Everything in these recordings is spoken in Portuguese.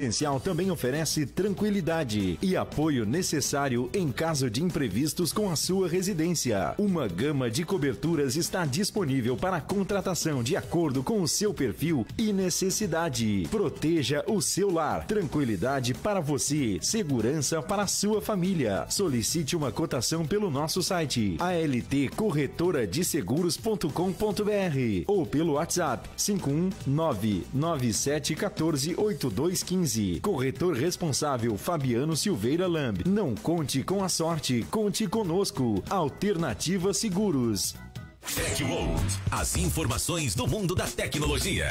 Residencial também oferece tranquilidade e apoio necessário em caso de imprevistos com a sua residência. Uma gama de coberturas está disponível para contratação de acordo com o seu perfil e necessidade. Proteja o seu lar. Tranquilidade para você, segurança para a sua família. Solicite uma cotação pelo nosso site altcorretoradeseguros.com.br ou pelo WhatsApp 51997148215. Corretor responsável Fabiano Silveira Lamb. Não conte com a sorte, conte conosco. Alternativa Seguros. TecWorld, as informações do mundo da tecnologia.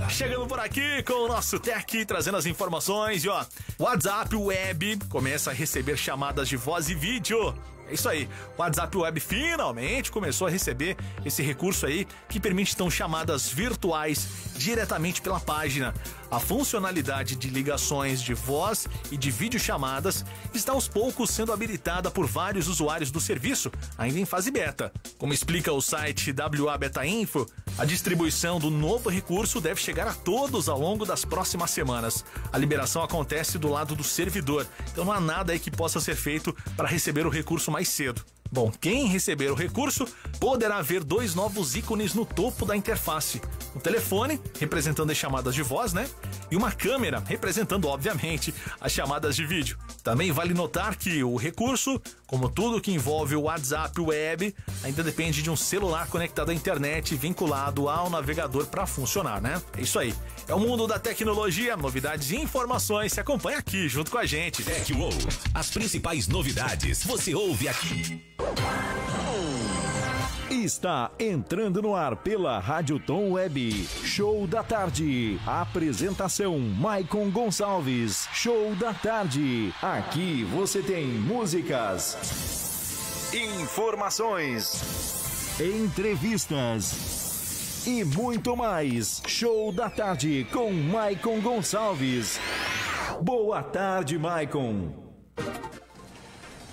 Chegando por aqui com o nosso Tech, trazendo as informações. E ó, o WhatsApp Web começa a receber chamadas de voz e vídeo. É isso aí, o WhatsApp Web finalmente começou a receber esse recurso aí que permite então chamadas virtuais diretamente pela página. A funcionalidade de ligações de voz e de videochamadas está aos poucos sendo habilitada por vários usuários do serviço, ainda em fase beta. Como explica o site WA Beta Info, a distribuição do novo recurso deve chegar a todos ao longo das próximas semanas. A liberação acontece do lado do servidor, então não há nada aí que possa ser feito para receber o recurso mais cedo. Bom, quem receber o recurso poderá ver dois novos ícones no topo da interface. Um telefone, representando as chamadas de voz, né? E uma câmera, representando, obviamente, as chamadas de vídeo. Também vale notar que o recurso, como tudo que envolve o WhatsApp Web, ainda depende de um celular conectado à internet vinculado ao navegador para funcionar, né? É isso aí. É o mundo da tecnologia, novidades e informações. Se acompanha aqui, junto com a gente. TecWorld, as principais novidades você ouve aqui. Está entrando no ar pela Rádio Tom Web. Show da Tarde. Apresentação Maicon Gonçalves. Show da Tarde. Aqui você tem músicas, informações, entrevistas e muito mais. Show da Tarde com Maicon Gonçalves. Boa tarde, Maicon.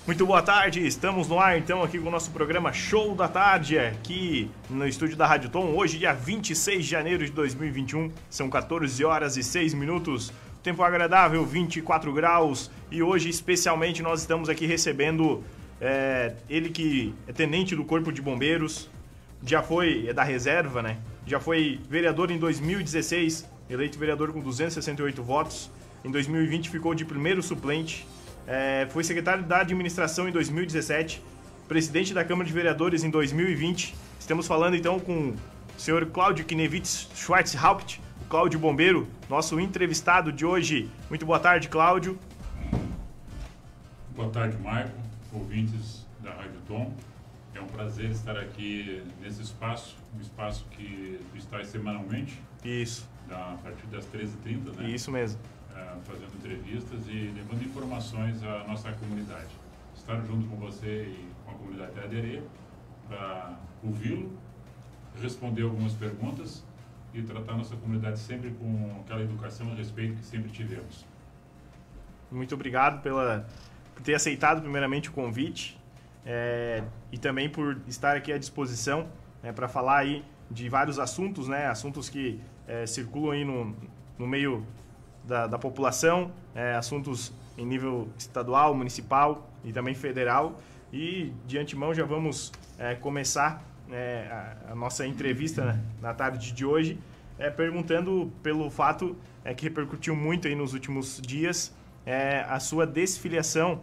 Muito boa tarde, estamos no ar então aqui com o nosso programa Show da Tarde, aqui no estúdio da Rádio Tom, hoje dia 26 de janeiro de 2021, são 14 horas e 6 minutos, tempo agradável, 24 graus, e hoje especialmente nós estamos aqui recebendo ele que é tenente do Corpo de Bombeiros, já foi da reserva, né? Já foi vereador em 2016, eleito vereador com 268 votos, em 2020 ficou de primeiro suplente, foi secretário da administração em 2017, presidente da Câmara de Vereadores em 2020. Estamos falando então com o senhor Cláudio Knevitz Schwarzhaupt, o Cláudio Bombeiro, nosso entrevistado de hoje. Muito boa tarde, Cláudio. Boa tarde, Maicon, ouvintes da Rádio Tom. É um prazer estar aqui nesse espaço, um espaço que tu estás semanalmente. Isso. A partir das 13h30, né? Isso mesmo. Fazendo entrevistas e levando informações à nossa comunidade. Estar junto com você e com a comunidade da Aderê para ouvi-lo, responder algumas perguntas e tratar nossa comunidade sempre com aquela educação e respeito que sempre tivemos. Muito obrigado por ter aceitado primeiramente o convite e também por estar aqui à disposição para falar aí de vários assuntos, né? Assuntos que circulam aí no meio da população, assuntos em nível estadual, municipal e também federal. E de antemão já vamos começar a nossa entrevista, né, na tarde de hoje, perguntando pelo fato que repercutiu muito aí nos últimos dias, a sua desfiliação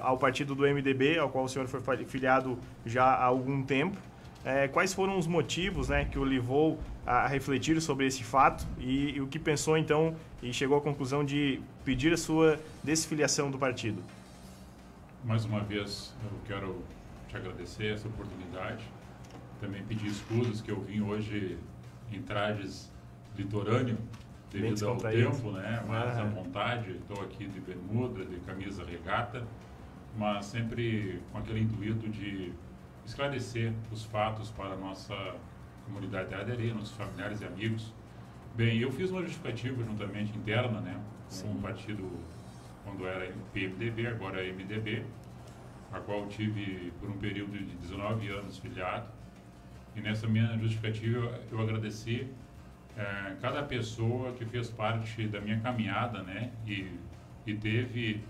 ao partido do MDB, ao qual o senhor foi filiado já há algum tempo. Quais foram os motivos, né, que o levou a refletir sobre esse fato e o que pensou então e chegou à conclusão de pedir a sua desfiliação do partido? Mais uma vez eu quero te agradecer essa oportunidade, também pedir escusas que eu vim hoje em trajes litorâneo devido ao tempo, né, mas à vontade, estou aqui de bermuda, de camisa regata, mas sempre com aquele intuito de esclarecer os fatos para a nossa comunidade de Aderê, nossos familiares e amigos. Bem, eu fiz uma justificativa juntamente interna, né, com o partido quando era PMDB, agora é MDB, a qual tive por um período de 19 anos filiado. E nessa minha justificativa eu agradeci cada pessoa que fez parte da minha caminhada, né, e teve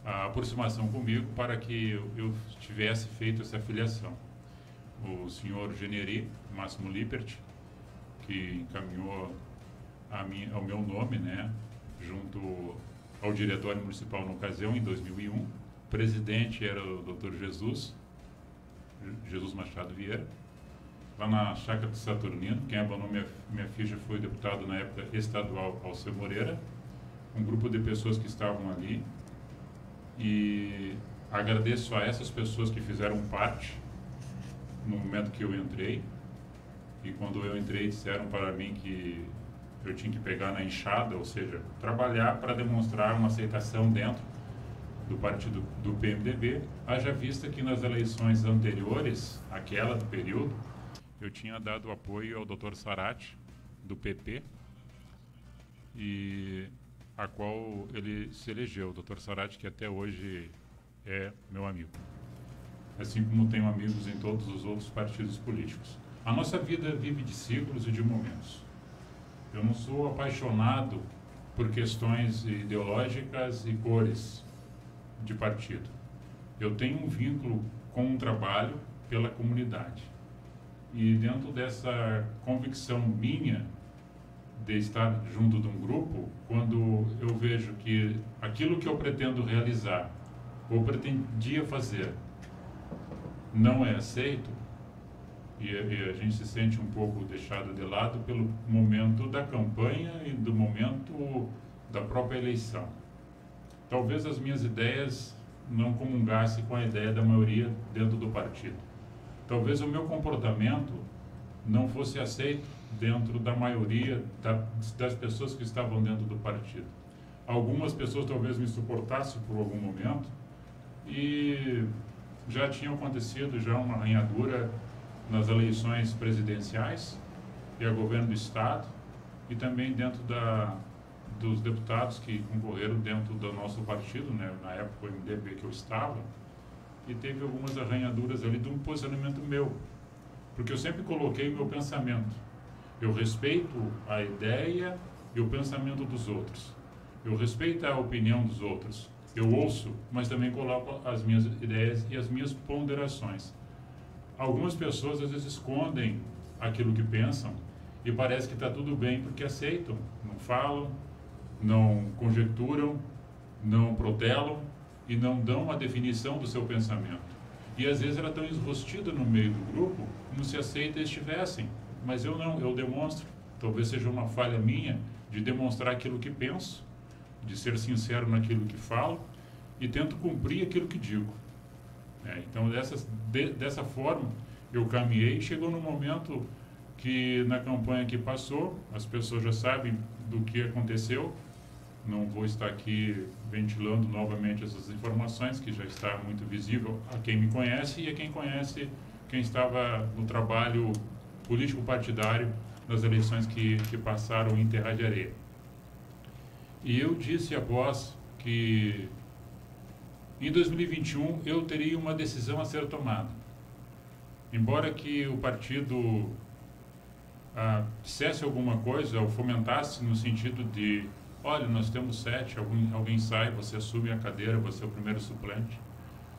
a aproximação comigo para que eu tivesse feito essa filiação. O senhor Generi, Máximo Lippert, que encaminhou ao meu nome, né, junto ao diretório municipal na ocasião, em 2001. O presidente era o Dr. Jesus Machado Vieira. Lá na Chácara de Saturnino, quem abandonou minha ficha foi o deputado na época estadual Alceu Moreira, um grupo de pessoas que estavam ali, e agradeço a essas pessoas que fizeram parte no momento que eu entrei, e quando eu entrei disseram para mim que eu tinha que pegar na enxada, ou seja, trabalhar para demonstrar uma aceitação dentro do partido do PMDB, haja vista que nas eleições anteriores, aquela do período, eu tinha dado apoio ao Dr. Sarati, do PP, e a qual ele se elegeu, o Dr. Sarati, que até hoje é meu amigo. Assim como tenho amigos em todos os outros partidos políticos. A nossa vida vive de ciclos e de momentos. Eu não sou apaixonado por questões ideológicas e cores de partido. Eu tenho um vínculo com o trabalho pela comunidade. E dentro dessa convicção minha de estar junto de um grupo, quando eu vejo que aquilo que eu pretendo realizar ou pretendia fazer não é aceito, e a gente se sente um pouco deixado de lado pelo momento da campanha e do momento da própria eleição. Talvez as minhas ideias não comungassem com a ideia da maioria dentro do partido. Talvez o meu comportamento não fosse aceito dentro da maioria das pessoas que estavam dentro do partido. Algumas pessoas talvez me suportassem por algum momento, e já tinha acontecido já uma arranhadura nas eleições presidenciais e a governo do estado, e também dentro dos deputados que concorreram dentro do nosso partido, né, na época o MDB que eu estava, e teve algumas arranhaduras ali de um posicionamento meu, porque eu sempre coloquei o meu pensamento. Eu respeito a ideia e o pensamento dos outros. Eu respeito a opinião dos outros. Eu ouço, mas também coloco as minhas ideias e as minhas ponderações. Algumas pessoas às vezes escondem aquilo que pensam e parece que está tudo bem porque aceitam, não falam, não conjecturam, não protelam e não dão a definição do seu pensamento. E às vezes ela está enrostida no meio do grupo, como se aceita e estivessem. Mas eu não, eu demonstro. Talvez seja uma falha minha de demonstrar aquilo que penso, de ser sincero naquilo que falo e tento cumprir aquilo que digo. Então, dessa forma, eu caminhei e chegou no momento que, na campanha que passou, as pessoas já sabem do que aconteceu. Não vou estar aqui ventilando novamente essas informações, que já está muito visível a quem me conhece e a quem conhece quem estava no trabalho político-partidário nas eleições que passaram em Terra de Areia. E eu disse após que em 2021 eu teria uma decisão a ser tomada. Embora que o partido dissesse alguma coisa ou fomentasse no sentido de: olha, nós temos 7, alguém sai, você assume a cadeira, você é o primeiro suplente.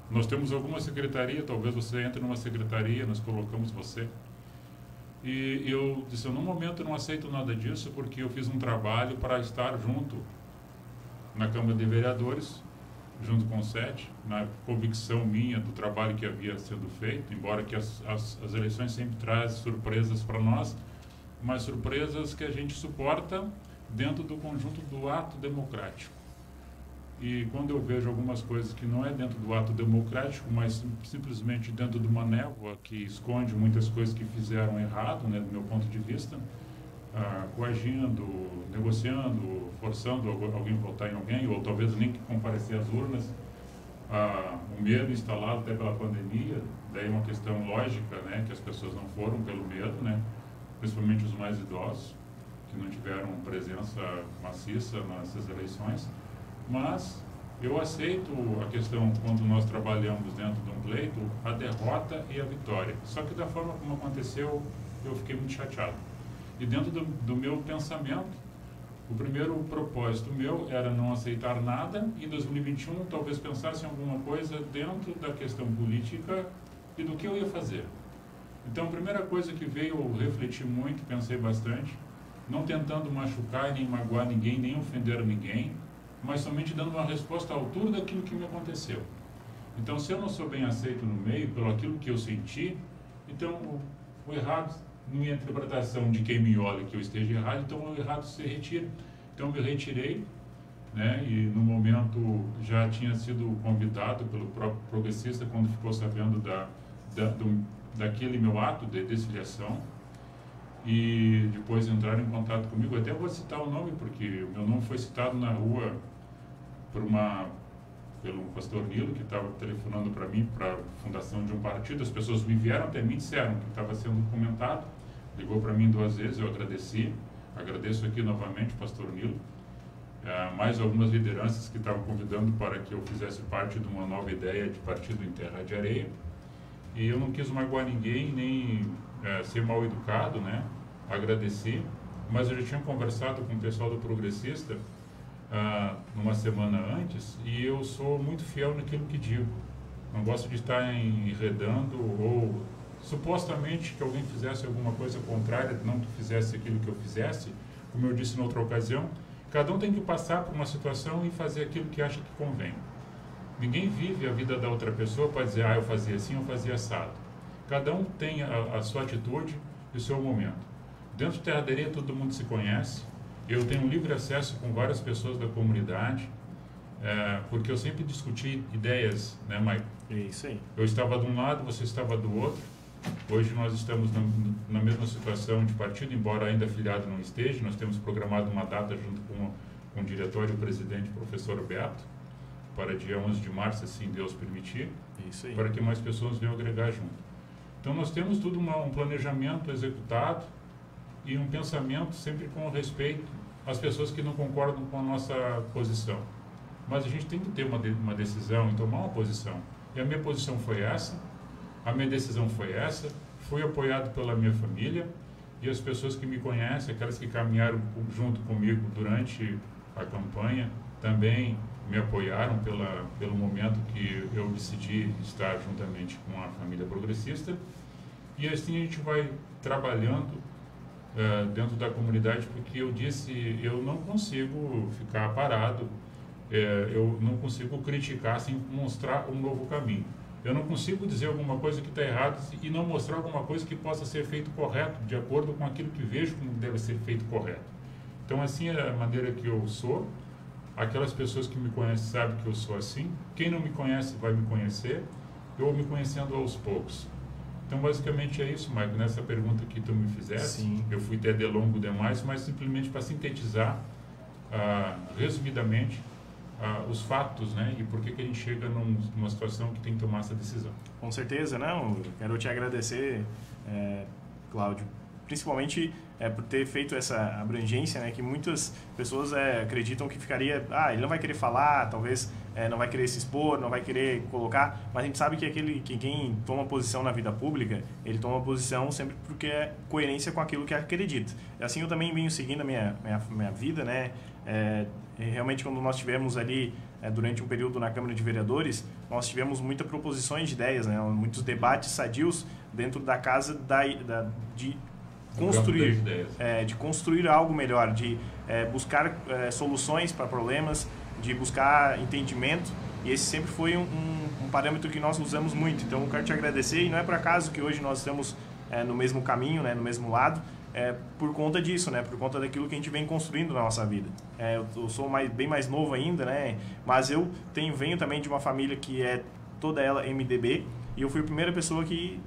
Nós temos alguma secretaria, talvez você entre numa secretaria, nós colocamos você. E eu disse: no momento eu não aceito nada disso, porque eu fiz um trabalho para estar junto na Câmara de Vereadores, junto com o 7, na convicção minha do trabalho que havia sido feito, embora que as eleições sempre trazem surpresas para nós, mas surpresas que a gente suporta dentro do conjunto do ato democrático. E quando eu vejo algumas coisas que não é dentro do ato democrático, mas simplesmente dentro de uma névoa que esconde muitas coisas que fizeram errado, né, do meu ponto de vista, coagindo, negociando, forçando alguém a votar em alguém, ou talvez nem comparecer às urnas, o medo instalado até pela pandemia, daí uma questão lógica, né, que as pessoas não foram pelo medo, né, principalmente os mais idosos, que não tiveram presença maciça nessas eleições. Mas eu aceito a questão, quando nós trabalhamos dentro de um pleito, a derrota e a vitória. Só que da forma como aconteceu, eu fiquei muito chateado. E dentro do meu pensamento, o primeiro propósito meu era não aceitar nada, e em 2021 talvez pensasse em alguma coisa dentro da questão política e do que eu ia fazer. Então, a primeira coisa que veio, eu refleti muito, pensei bastante, não tentando machucar, nem magoar ninguém, nem ofender ninguém, mas somente dando uma resposta à altura daquilo que me aconteceu. Então, se eu não sou bem aceito no meio, pelo aquilo que eu senti, então o errado, minha interpretação de quem me olha que eu esteja errado, então o errado se retira. Então, eu me retirei, né, e no momento já tinha sido convidado pelo próprio progressista, quando ficou sabendo daquele meu ato de desfiliação, e depois entraram em contato comigo. Até vou citar o nome, porque o meu nome foi citado na rua pelo pastor Nilo, que estava telefonando para mim, para a fundação de um partido. As pessoas me vieram até mim e disseram que estava sendo comentado, ligou para mim 2 vezes, eu agradeço aqui novamente o pastor Nilo, mais algumas lideranças que estavam convidando para que eu fizesse parte de uma nova ideia de partido em Terra de Areia, e eu não quis magoar ninguém, nem ser mal educado, né? Agradeci, mas eu já tinha conversado com o pessoal do Progressista numa semana antes, e eu sou muito fiel naquilo que digo. Não gosto de estar enredando ou supostamente que alguém fizesse alguma coisa contrária, não que fizesse aquilo que eu fizesse. Como eu disse em outra ocasião, cada um tem que passar por uma situação e fazer aquilo que acha que convém. Ninguém vive a vida da outra pessoa para dizer, eu fazia assim, eu fazia assado. Cada um tem a sua atitude e o seu momento. Dentro de Terra de Areia todo mundo se conhece. Eu tenho livre acesso com várias pessoas da comunidade, porque eu sempre discuti ideias, né, Mike? É isso aí. Eu estava de um lado, você estava do outro. Hoje nós estamos na mesma situação de partido, embora ainda afiliado não esteja. Nós temos programado uma data junto com o diretório e o presidente, o professor Beto, para dia 11 de março, assim Deus permitir, Isso aí. para que mais pessoas venham agregar junto. Então nós temos tudo um planejamento executado e um pensamento sempre com respeito às pessoas que não concordam com a nossa posição. Mas a gente tem que ter uma decisão e tomar uma posição. E a minha posição foi essa, a minha decisão foi essa, fui apoiado pela minha família e as pessoas que me conhecem, aquelas que caminharam junto comigo durante a campanha, também me apoiaram pelo momento que eu decidi estar juntamente com a família progressista. E assim a gente vai trabalhando dentro da comunidade, porque eu disse, eu não consigo ficar parado, eu não consigo criticar sem mostrar um novo caminho. Eu não consigo dizer alguma coisa que está errada e não mostrar alguma coisa que possa ser feito correto, de acordo com aquilo que vejo como deve ser feito correto. Então, assim é a maneira que eu sou. Aquelas pessoas que me conhecem sabem que eu sou assim. Quem não me conhece vai me conhecer. Eu vou me conhecendo aos poucos. Então, basicamente é isso, Maicon. Nessa pergunta que tu me fizeste, Sim. Eu fui até de longo demais, mas simplesmente para sintetizar, resumidamente, os fatos, né? E por que a gente chega numa situação que tem que tomar essa decisão. Com certeza, não. Quero te agradecer, Cláudio, principalmente por ter feito essa abrangência, né? Que muitas pessoas acreditam que ficaria, ele não vai querer falar, talvez não vai querer se expor, não vai querer colocar, mas a gente sabe que quem toma posição na vida pública, ele toma posição sempre porque é coerência com aquilo que acredita. E assim eu também venho seguindo a minha vida, né? Realmente, quando nós tivemos ali, durante um período na Câmara de Vereadores, nós tivemos muitas proposições de ideias, né? Muitos debates sadios dentro da casa de construir algo melhor, de buscar soluções para problemas, de buscar entendimento, e esse sempre foi um parâmetro que nós usamos muito. Então, eu quero te agradecer, e não é por acaso que hoje nós estamos no mesmo caminho, né? No mesmo lado, por conta disso, né? Por conta daquilo que a gente vem construindo na nossa vida. Eu sou bem mais novo ainda, né? Mas eu venho também de uma família que é toda ela MDB, e eu fui a primeira pessoa que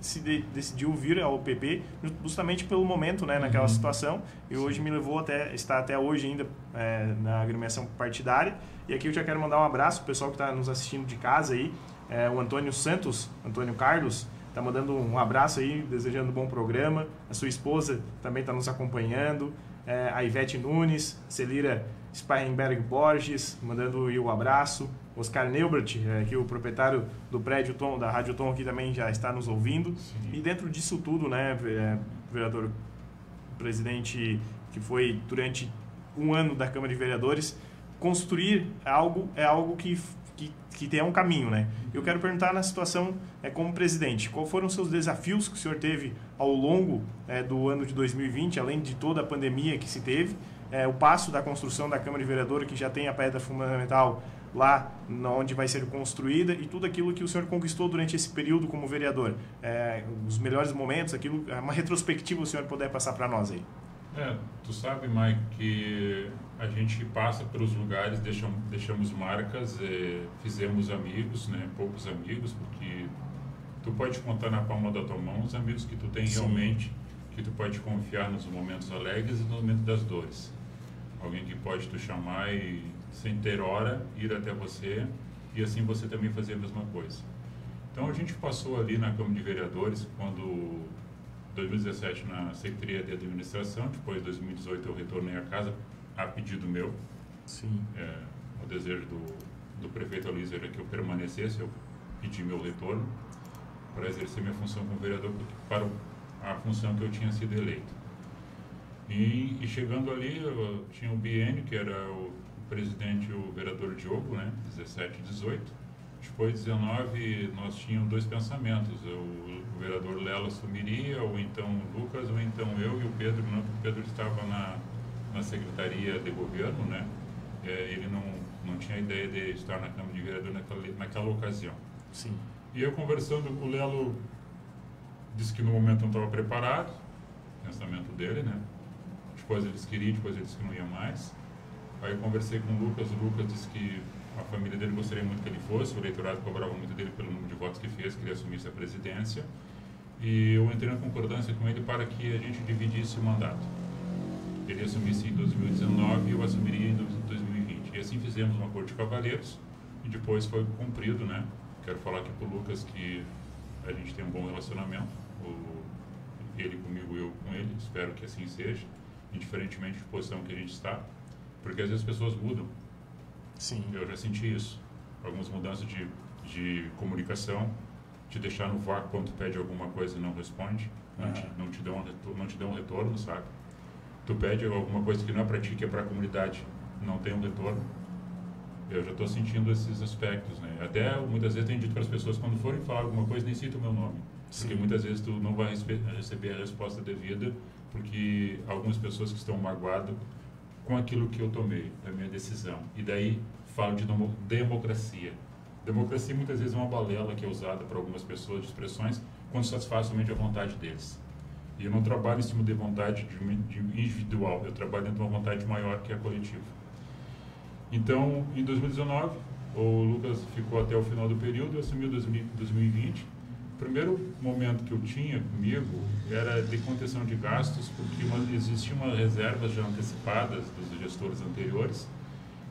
decidiu vir ao PP justamente pelo momento, né? Naquela situação, e hoje me levou estar até hoje ainda na agremiação partidária. E aqui eu já quero mandar um abraço pro pessoal que está nos assistindo de casa aí, o Antônio Santos, Antônio Carlos, está mandando um abraço aí, desejando um bom programa. A sua esposa também está nos acompanhando. A Ivete Nunes, Celira Sparrenberg Borges, mandando o abraço. Oscar Neubert, que é o proprietário do prédio Tom, da Rádio Tom, aqui também já está nos ouvindo. Sim. E dentro disso tudo, né, vereador presidente que foi durante um ano da Câmara de Vereadores, construir algo é algo que tem um caminho, né? Eu quero perguntar na situação como presidente, quais foram os seus desafios que o senhor teve ao longo do ano de 2020, além de toda a pandemia que se teve, o passo da construção da Câmara de Vereadores, que já tem a pedra fundamental lá onde vai ser construída, e tudo aquilo que o senhor conquistou durante esse período como vereador. Os melhores momentos, uma retrospectiva o senhor puder passar para nós aí. Tu sabe, Mike, que a gente passa pelos lugares, deixamos marcas, fizemos amigos, né? Poucos amigos, porque tu pode contar na palma da tua mão os amigos que tu tem realmente, que tu pode confiar nos momentos alegres e nos momentos das dores. Alguém que pode tu chamar e, sem ter hora, ir até você, e assim você também fazer a mesma coisa. Então a gente passou ali na Câmara de Vereadores, quando 2017 na Secretaria de Administração, depois de 2018 eu retornei a casa a pedido meu. Sim. O desejo do prefeito Aloysio era que eu permanecesse, eu pedi meu retorno para exercer minha função como vereador, para a função que eu tinha sido eleito. E chegando ali, eu tinha o biênio, que era o presidente, o vereador Diogo, né, 17 e 18. Depois de 19, nós tínhamos dois pensamentos. O vereador Lela assumiria, ou então o Lucas, ou então eu e o Pedro. Não, porque o Pedro estava na Secretaria de Governo, né? Ele não tinha ideia de estar na Câmara de Vereadores naquela ocasião. Sim. E eu conversando, o Lelo disse que no momento não estava preparado, o pensamento dele, né? Depois ele disse que iria, depois ele disse que não ia mais. Aí eu conversei com o Lucas disse que a família dele gostaria muito que ele fosse, o eleitorado cobrava muito dele pelo número de votos que fez, que ele assumisse a presidência. E eu entrei na concordância com ele para que a gente dividisse o mandato. Ele assumisse em 2019 e eu assumiria em 2020. E assim fizemos um acordo de cavalheiros e depois foi cumprido, né? Quero falar aqui para o Lucas que a gente tem um bom relacionamento, ele comigo, eu com ele, espero que assim seja, indiferentemente de posição que a gente está, porque às vezes as pessoas mudam. Sim. Eu já senti isso. Algumas mudanças de comunicação, te deixar no vácuo quando tu pede alguma coisa e não responde, não te dão um retorno, sabe? Tu pede alguma coisa que não é para ti, que é para a comunidade, não tem um retorno. Eu já estou sentindo esses aspectos, né? Até muitas vezes tenho dito para as pessoas, quando forem falar alguma coisa, nem cita o meu nome. Sim. Porque muitas vezes tu não vai receber a resposta devida, porque algumas pessoas que estão magoadas com aquilo que eu tomei, da minha decisão. E daí falo de democracia. Democracia muitas vezes é uma balela que é usada por algumas pessoas de expressões quando satisfaz somente a vontade deles. E eu não trabalho em cima de vontade de individual, eu trabalho dentro de uma vontade maior que é a coletiva. Então, em 2019, o Lucas ficou até o final do período, eu assumi 2020. O primeiro momento que eu tinha comigo era de contenção de gastos, porque existiam umas reservas já antecipadas dos gestores anteriores,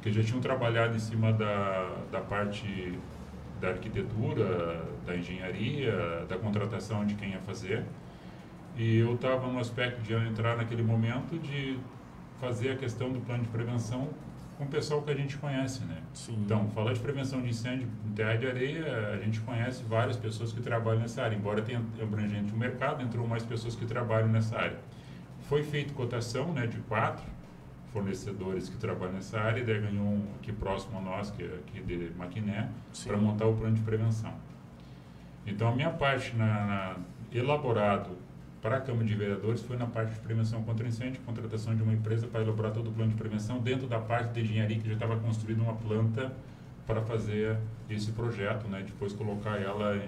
que já tinham trabalhado em cima da parte da arquitetura, da engenharia, da contratação de quem ia fazer. E eu estava no aspecto de entrar naquele momento de fazer a questão do plano de prevenção com o pessoal que a gente conhece, né? Sim. Então, falar de prevenção de incêndio em terra de areia, a gente conhece várias pessoas que trabalham nessa área. Embora tenha abrangente o mercado, entrou mais pessoas que trabalham nessa área. Foi feita cotação, né, de 4 fornecedores que trabalham nessa área, e daí ganhou um aqui próximo a nós, que é aqui de Maquiné, para montar o plano de prevenção. Então, a minha parte elaborado para a Câmara de Vereadores foi na parte de prevenção contra incêndio, contratação de uma empresa para elaborar todo o plano de prevenção dentro da parte de engenharia, que já estava construída uma planta para fazer esse projeto, né? Depois colocar ela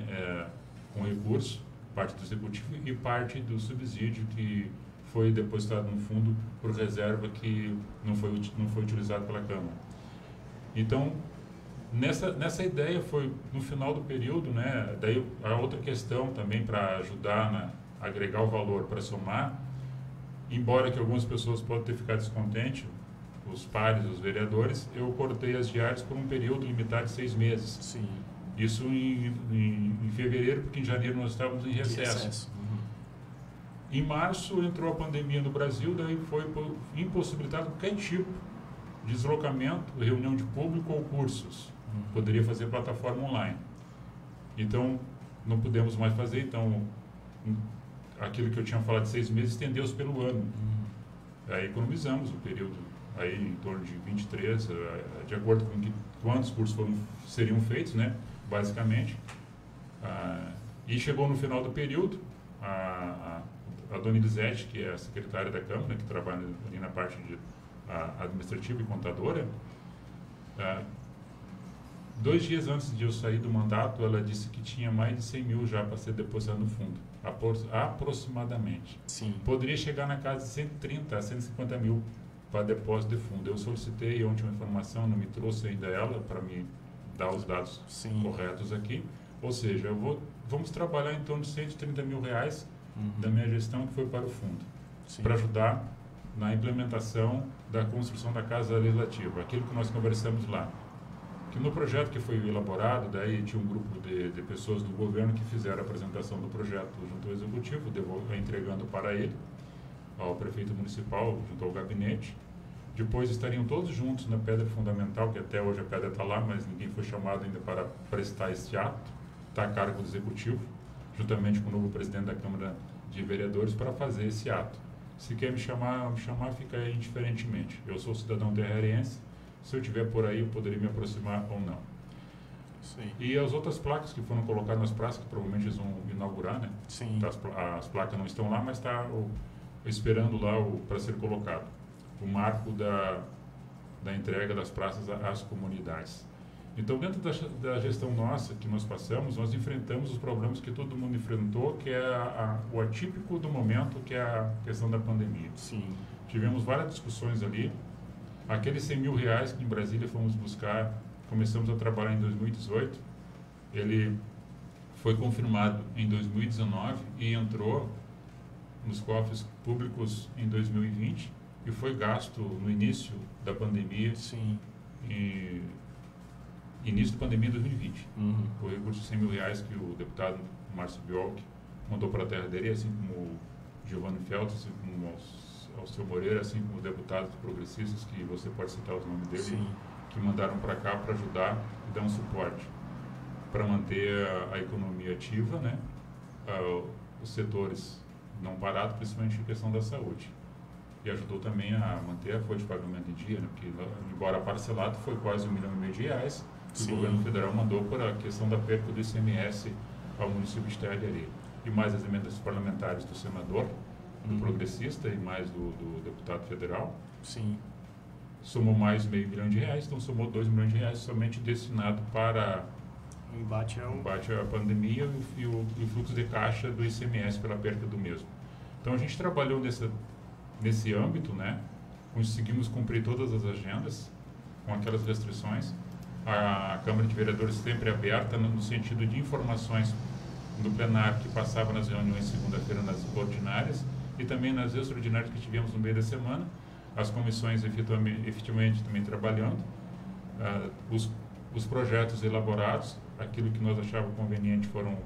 com recurso, parte do executivo e parte do subsídio que foi depositado no fundo por reserva que não foi utilizado pela Câmara. Então, nessa ideia foi no final do período, né? Daí a outra questão também para ajudar agregar o valor para somar, embora que algumas pessoas possam ter ficado descontentes, os pares, os vereadores, eu cortei as diárias por um período limitado de 6 meses. Sim. Isso em fevereiro, porque em janeiro nós estávamos em recesso. Uhum. Em março entrou a pandemia no Brasil, daí foi impossibilitado qualquer tipo de deslocamento, reunião de público ou cursos. Poderia fazer plataforma online. Então, não pudemos mais fazer, então aquilo que eu tinha falado de 6 meses, estendeu-se pelo ano. Aí economizamos o período, aí em torno de 23, de acordo com quantos cursos seriam feitos, né, basicamente. E chegou no final do período, a dona Elisete, que é a secretária da Câmara, que trabalha ali na parte de administrativa e contadora, 2 dias antes de eu sair do mandato, ela disse que tinha mais de 100 mil já para ser depositado no fundo, aproximadamente. Sim. Poderia chegar na casa de 130 a 150 mil para depósito de fundo. Eu solicitei ontem uma informação, não me trouxe ainda ela para me dar os dados corretos aqui. Ou seja, vamos trabalhar em torno de 130 mil reais da minha gestão que foi para o fundo, para ajudar na implementação da construção da Casa Legislativa, aquilo que nós conversamos lá. Que no projeto que foi elaborado, daí tinha um grupo de pessoas do governo que fizeram a apresentação do projeto junto ao Executivo, entregando para ele, ao prefeito municipal, junto ao gabinete. Depois estariam todos juntos na pedra fundamental, que até hoje a pedra está lá, mas ninguém foi chamado ainda para prestar esse ato, está a cargo do Executivo, juntamente com o novo presidente da Câmara de Vereadores, para fazer esse ato. Se quer me chamar fica indiferentemente. Eu sou cidadão terrariense, se eu estiver por aí eu poderia me aproximar ou não. Sim. E as outras placas que foram colocadas nas praças, que provavelmente eles vão inaugurar, né? Sim. As placas não estão lá, mas está esperando lá para ser colocado. O marco da entrega das praças às comunidades. Então, dentro da gestão nossa que nós passamos, nós enfrentamos os problemas que todo mundo enfrentou, que é o atípico do momento, que é a questão da pandemia. Sim. Tivemos várias discussões ali. Aqueles 100 mil reais que em Brasília fomos buscar, começamos a trabalhar em 2018, ele foi confirmado em 2019 e entrou nos cofres públicos em 2020 e foi gasto no início da pandemia. Sim. Início da pandemia em 2020. O recurso de 100 mil reais que o deputado Márcio Biolk mandou para a terra dele, assim como o Giovanni Feltz, assim como o seu Moreira, assim como deputados progressistas, que você pode citar os nomes dele, que mandaram para cá para ajudar e dar um suporte para manter a economia ativa, né? Os setores não parados, principalmente em questão da saúde. E ajudou também a manter a folha de pagamento em dia, né? Porque, embora parcelado, foi quase R$1,5 milhão que o governo federal mandou para a questão da perca do ICMS ao município de Terra de Areia. E mais as emendas parlamentares do senador, do progressista e mais do deputado federal. Sim. Somou mais R$0,5 milhão, então somou R$2 milhões somente destinado para o embate à pandemia e o fluxo de caixa do ICMS pela perca do mesmo. Então a gente trabalhou nesse âmbito, né? Conseguimos cumprir todas as agendas com aquelas restrições. A Câmara de Vereadores sempre aberta no sentido de informações do plenário que passava nas reuniões segunda-feira nas ordinárias e também nas extraordinárias que tivemos no meio da semana, as comissões efetivamente também trabalhando, os projetos elaborados, aquilo que nós achávamos conveniente foram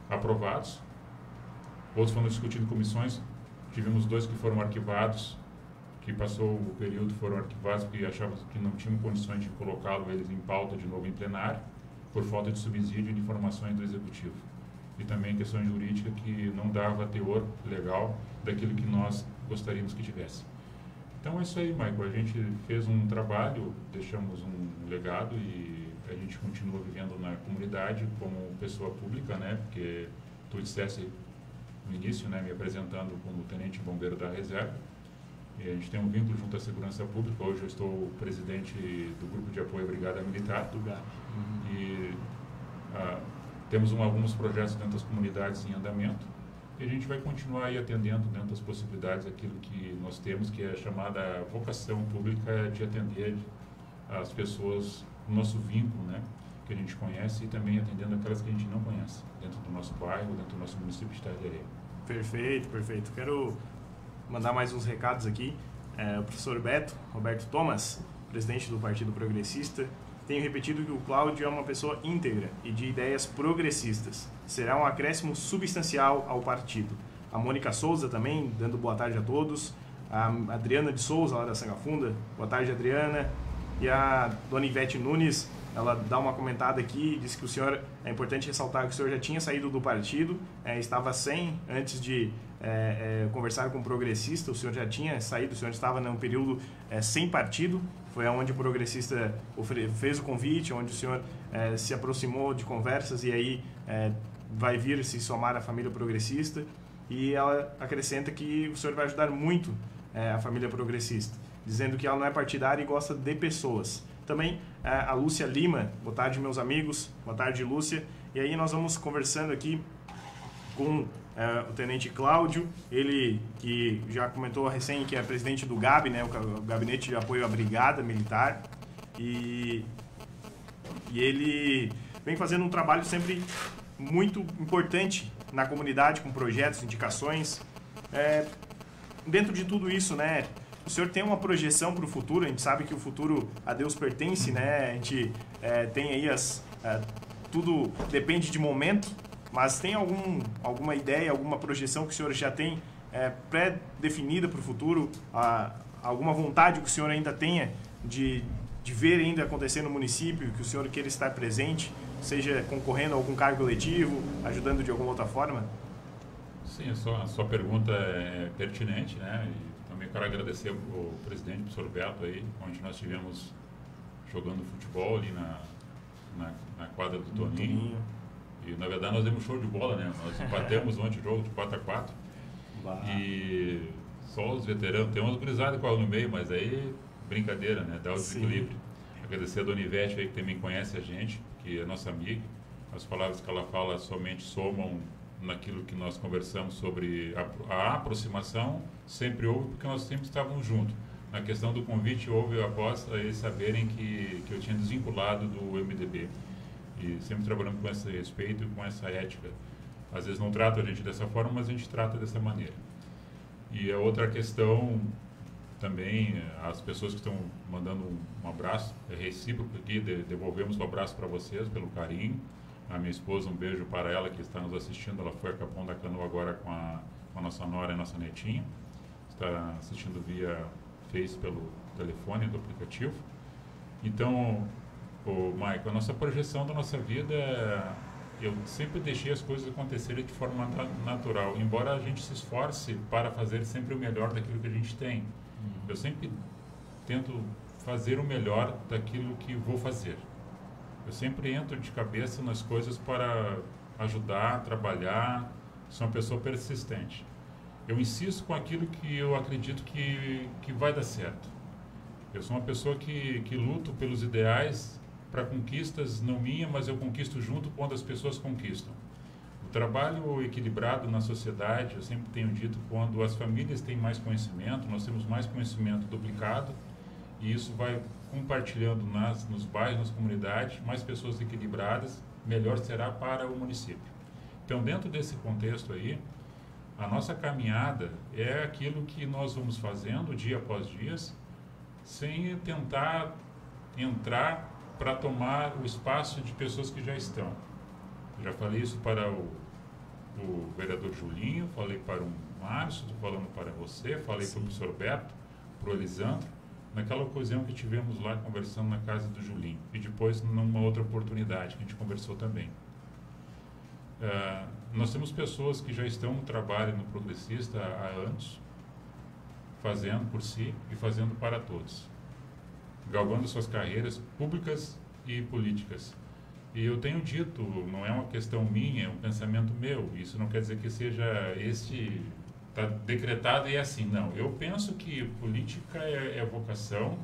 aprovados, outros foram discutidos em comissões, tivemos 2 que foram arquivados, que passou o período foram arquivados porque achávamos que não tinham condições de colocá-los eles em pauta de novo em plenário, por falta de subsídio de informações do Executivo. E também questão jurídica que não dava teor legal daquilo que nós gostaríamos que tivesse. Então é isso aí, Michael. A gente fez um trabalho, deixamos um legado e a gente continua vivendo na comunidade como pessoa pública, né? Porque tu disseste no início, né, me apresentando como tenente bombeiro da reserva. E a gente tem um vínculo junto à segurança pública. Hoje eu estou presidente do grupo de apoio à Brigada Militar. Do GAP. E temos alguns projetos dentro das comunidades em andamento. E a gente vai continuar aí atendendo dentro das possibilidades aquilo que nós temos, que é a chamada vocação pública de atender as pessoas, o nosso vínculo, né, que a gente conhece, e também atendendo aquelas que a gente não conhece, dentro do nosso bairro, dentro do nosso município de Terra de Areia. Perfeito, perfeito. Quero mandar mais uns recados aqui. O professor Roberto Thomas, presidente do Partido Progressista, tenho repetido que o Cláudio é uma pessoa íntegra e de ideias progressistas. Será um acréscimo substancial ao partido. A Mônica Souza também, dando boa tarde a todos. A Adriana de Souza, lá da Sangafunda. Boa tarde, Adriana. E a dona Ivete Nunes, ela dá uma comentada aqui, diz que o senhor, é importante ressaltar que o senhor já tinha saído do partido, estava sem, antes de conversar com o progressista, o senhor já tinha saído, o senhor estava num período sem partido, foi onde o progressista fez o convite, onde o senhor se aproximou de conversas e aí vai vir se somar à família progressista, e ela acrescenta que o senhor vai ajudar muito a família progressista, dizendo que ela não é partidária e gosta de pessoas. Também a Lúcia Lima, boa tarde meus amigos, boa tarde Lúcia, e aí nós vamos conversando aqui com o Tenente Cláudio, ele que já comentou recém que é presidente do GAB, né, o Gabinete de Apoio à Brigada Militar, e ele vem fazendo um trabalho sempre muito importante na comunidade, com projetos, indicações. Dentro de tudo isso, né, o senhor tem uma projeção para o futuro? A gente sabe que o futuro a Deus pertence, né? A gente tem aí tudo depende de momento, mas tem alguma ideia, alguma projeção que o senhor já tem pré-definida para o futuro? Alguma vontade que o senhor ainda tenha de ver ainda acontecer no município, que o senhor queira estar presente, seja concorrendo a algum cargo eletivo, ajudando de alguma outra forma? Sim, a sua pergunta é pertinente, né? E também quero agradecer o presidente, o professor Beto, aí, onde nós estivemos jogando futebol ali na quadra do Toninho. E, na verdade, nós demos show de bola, né? Nós empatamos ontem o jogo de 4-4. E só os veteranos, tem umas gurizadas que correm no meio, mas aí, brincadeira, né? Dá o desequilíbrio. Agradecer a Dona Ivete aí, que também conhece a gente, que é nossa amiga. As palavras que ela fala somente somam naquilo que nós conversamos sobre a aproximação, sempre houve, porque nós sempre estávamos juntos. Na questão do convite, houve após eles saberem que eu tinha desvinculado do MDB. E sempre trabalhando com esse respeito e com essa ética. Às vezes não trata a gente dessa forma, mas a gente trata dessa maneira. E a outra questão também, as pessoas que estão mandando um abraço, é recíproco aqui, devolvemos o abraço para vocês pelo carinho. A minha esposa, um beijo para ela que está nos assistindo, ela foi a Capão da Canoa agora com a nossa nora e a nossa netinha. Está assistindo via Face pelo telefone do aplicativo. Então, Maico, a nossa projeção da nossa vida, eu sempre deixei as coisas acontecerem de forma natural, embora a gente se esforce para fazer sempre o melhor daquilo que a gente tem. Eu sempre tento fazer o melhor daquilo que vou fazer. Eu sempre entro de cabeça nas coisas para ajudar, trabalhar, sou uma pessoa persistente. Eu insisto com aquilo que eu acredito que vai dar certo. Eu sou uma pessoa que luto pelos ideais para conquistas não minha, mas eu conquisto junto quando as pessoas conquistam. O trabalho equilibrado na sociedade, eu sempre tenho dito, quando as famílias têm mais conhecimento, nós temos mais conhecimento duplicado, e isso vai compartilhando nos bairros, nas comunidades, mais pessoas equilibradas, melhor será para o município. Então, dentro desse contexto aí, a nossa caminhada é aquilo que nós vamos fazendo dia após dia, sem tentar entrar para tomar o espaço de pessoas que já estão. Eu já falei isso para o vereador Julinho, falei para o Márcio, estou falando para você, falei para o professor Beto, para o Elisandro, naquela ocasião que tivemos lá conversando na casa do Julinho, e depois numa outra oportunidade que a gente conversou também. Nós temos pessoas que já estão no trabalho no Progressista há anos, fazendo por si e fazendo para todos, galgando suas carreiras públicas e políticas. E eu tenho dito, não é uma questão minha, é um pensamento meu, isso não quer dizer que seja está decretado e é assim, não. Eu penso que política é vocação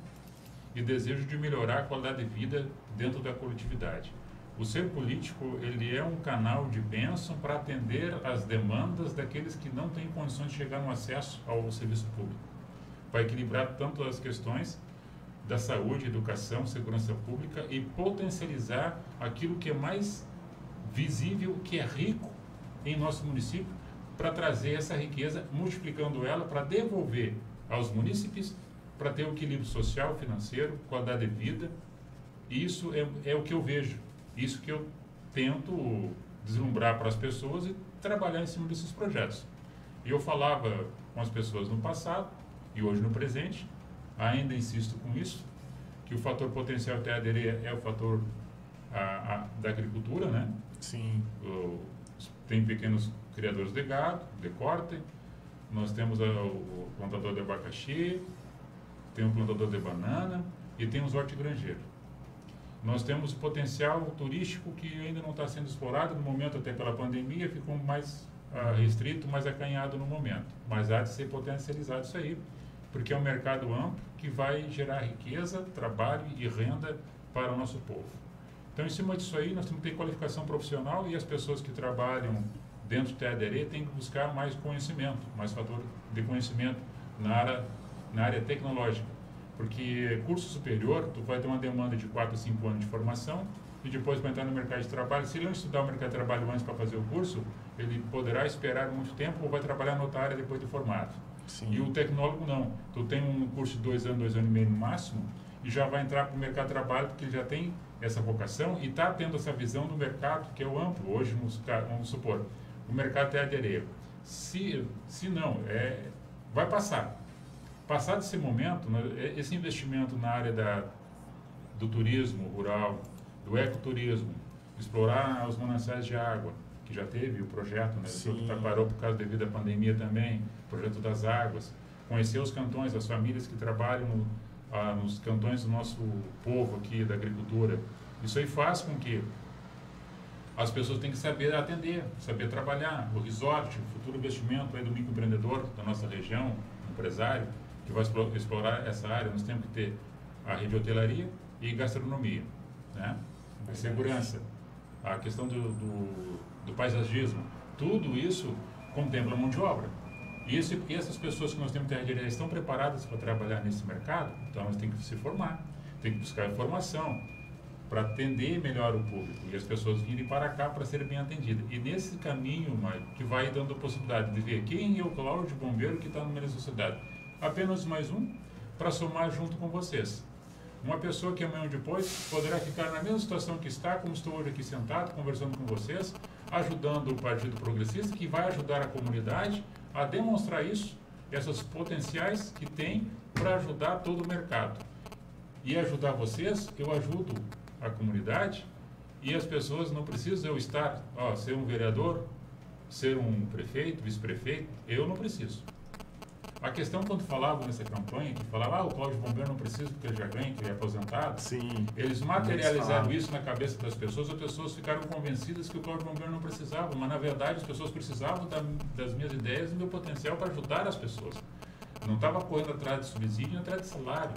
e desejo de melhorar a qualidade de vida dentro da coletividade. O ser político, ele é um canal de bênção para atender às demandas daqueles que não têm condições de chegar no acesso ao serviço público. Vai equilibrar tanto as questões da saúde, educação, segurança pública e potencializar aquilo que é mais visível, que é rico em nosso município, para trazer essa riqueza, multiplicando ela para devolver aos munícipes, para ter o equilíbrio social, financeiro, qualidade de vida. E isso é o que eu vejo, isso que eu tento deslumbrar para as pessoas e trabalhar em cima desses projetos. E eu falava com as pessoas no passado e hoje no presente, ainda insisto com isso, que o fator potencial TADR é o fator da agricultura, né? Sim. Tem pequenos criadores de gado, de corte, nós temos o plantador de abacaxi, tem o plantador de banana e tem os hortigranjeiros. Nós temos potencial turístico que ainda não está sendo explorado, no momento até pela pandemia ficou mais restrito, mais acanhado no momento. Mas há de ser potencializado isso aí, porque é um mercado amplo que vai gerar riqueza, trabalho e renda para o nosso povo. Então, em cima disso aí, nós temos que ter qualificação profissional e as pessoas que trabalham dentro do TADR têm que buscar mais conhecimento, mais fator de conhecimento na área tecnológica. Porque curso superior, tu vai ter uma demanda de 4 a 5 anos de formação e depois vai entrar no mercado de trabalho. Se ele não estudar o mercado de trabalho antes para fazer o curso, ele poderá esperar muito tempo ou vai trabalhar em outra área depois de formado. Sim. E o tecnólogo não. Tu tem um curso de 2 anos e meio no máximo e já vai entrar para o mercado de trabalho porque ele já tem essa vocação e está tendo essa visão do mercado que é o amplo. Hoje, vamos supor, o mercado tem adereiro. Se não, vai passar. Passado esse momento, esse investimento na área do turismo rural, do ecoturismo, explorar os mananciais de água, que já teve o projeto, né? Que parou por causa devido à pandemia também, projeto das águas, conhecer os cantões, as famílias que trabalham nos cantões do nosso povo aqui, da agricultura. Isso aí faz com que as pessoas tenham que saber atender, saber trabalhar. O resort, o futuro investimento aí do microempreendedor da nossa região, empresário, que vai explorar essa área, nós temos que ter a rede de hotelaria e gastronomia, né? A segurança, a questão do paisagismo, tudo isso contempla mão de obra. E essas pessoas que nós temos em TADR estão preparadas para trabalhar nesse mercado, então elas têm que se formar, têm que buscar informação para atender melhor o público e as pessoas virem para cá para serem bem atendidas. E nesse caminho, Maicon, que vai dando a possibilidade de ver quem é o Cláudio Bombeiro que está no meio da sociedade. Apenas mais um para somar junto com vocês. Uma pessoa que amanhã ou depois poderá ficar na mesma situação que está, como estou hoje aqui sentado, conversando com vocês, ajudando o Partido Progressista, que vai ajudar a comunidade a demonstrar isso, essas potenciais que tem para ajudar todo o mercado. E ajudar vocês, eu ajudo a comunidade e as pessoas não precisam eu estar, ser um vereador, ser um prefeito, vice-prefeito, eu não preciso. A questão quando falavam nessa campanha, que falava, o Cláudio Bombeiro não precisa porque ele já ganha, que ele é aposentado. Sim. Eles materializaram isso na cabeça das pessoas, as pessoas ficaram convencidas que o Cláudio Bombeiro não precisava, mas na verdade as pessoas precisavam das minhas ideias e do meu potencial para ajudar as pessoas. Não estava correndo atrás de subsídio, atrás de salário.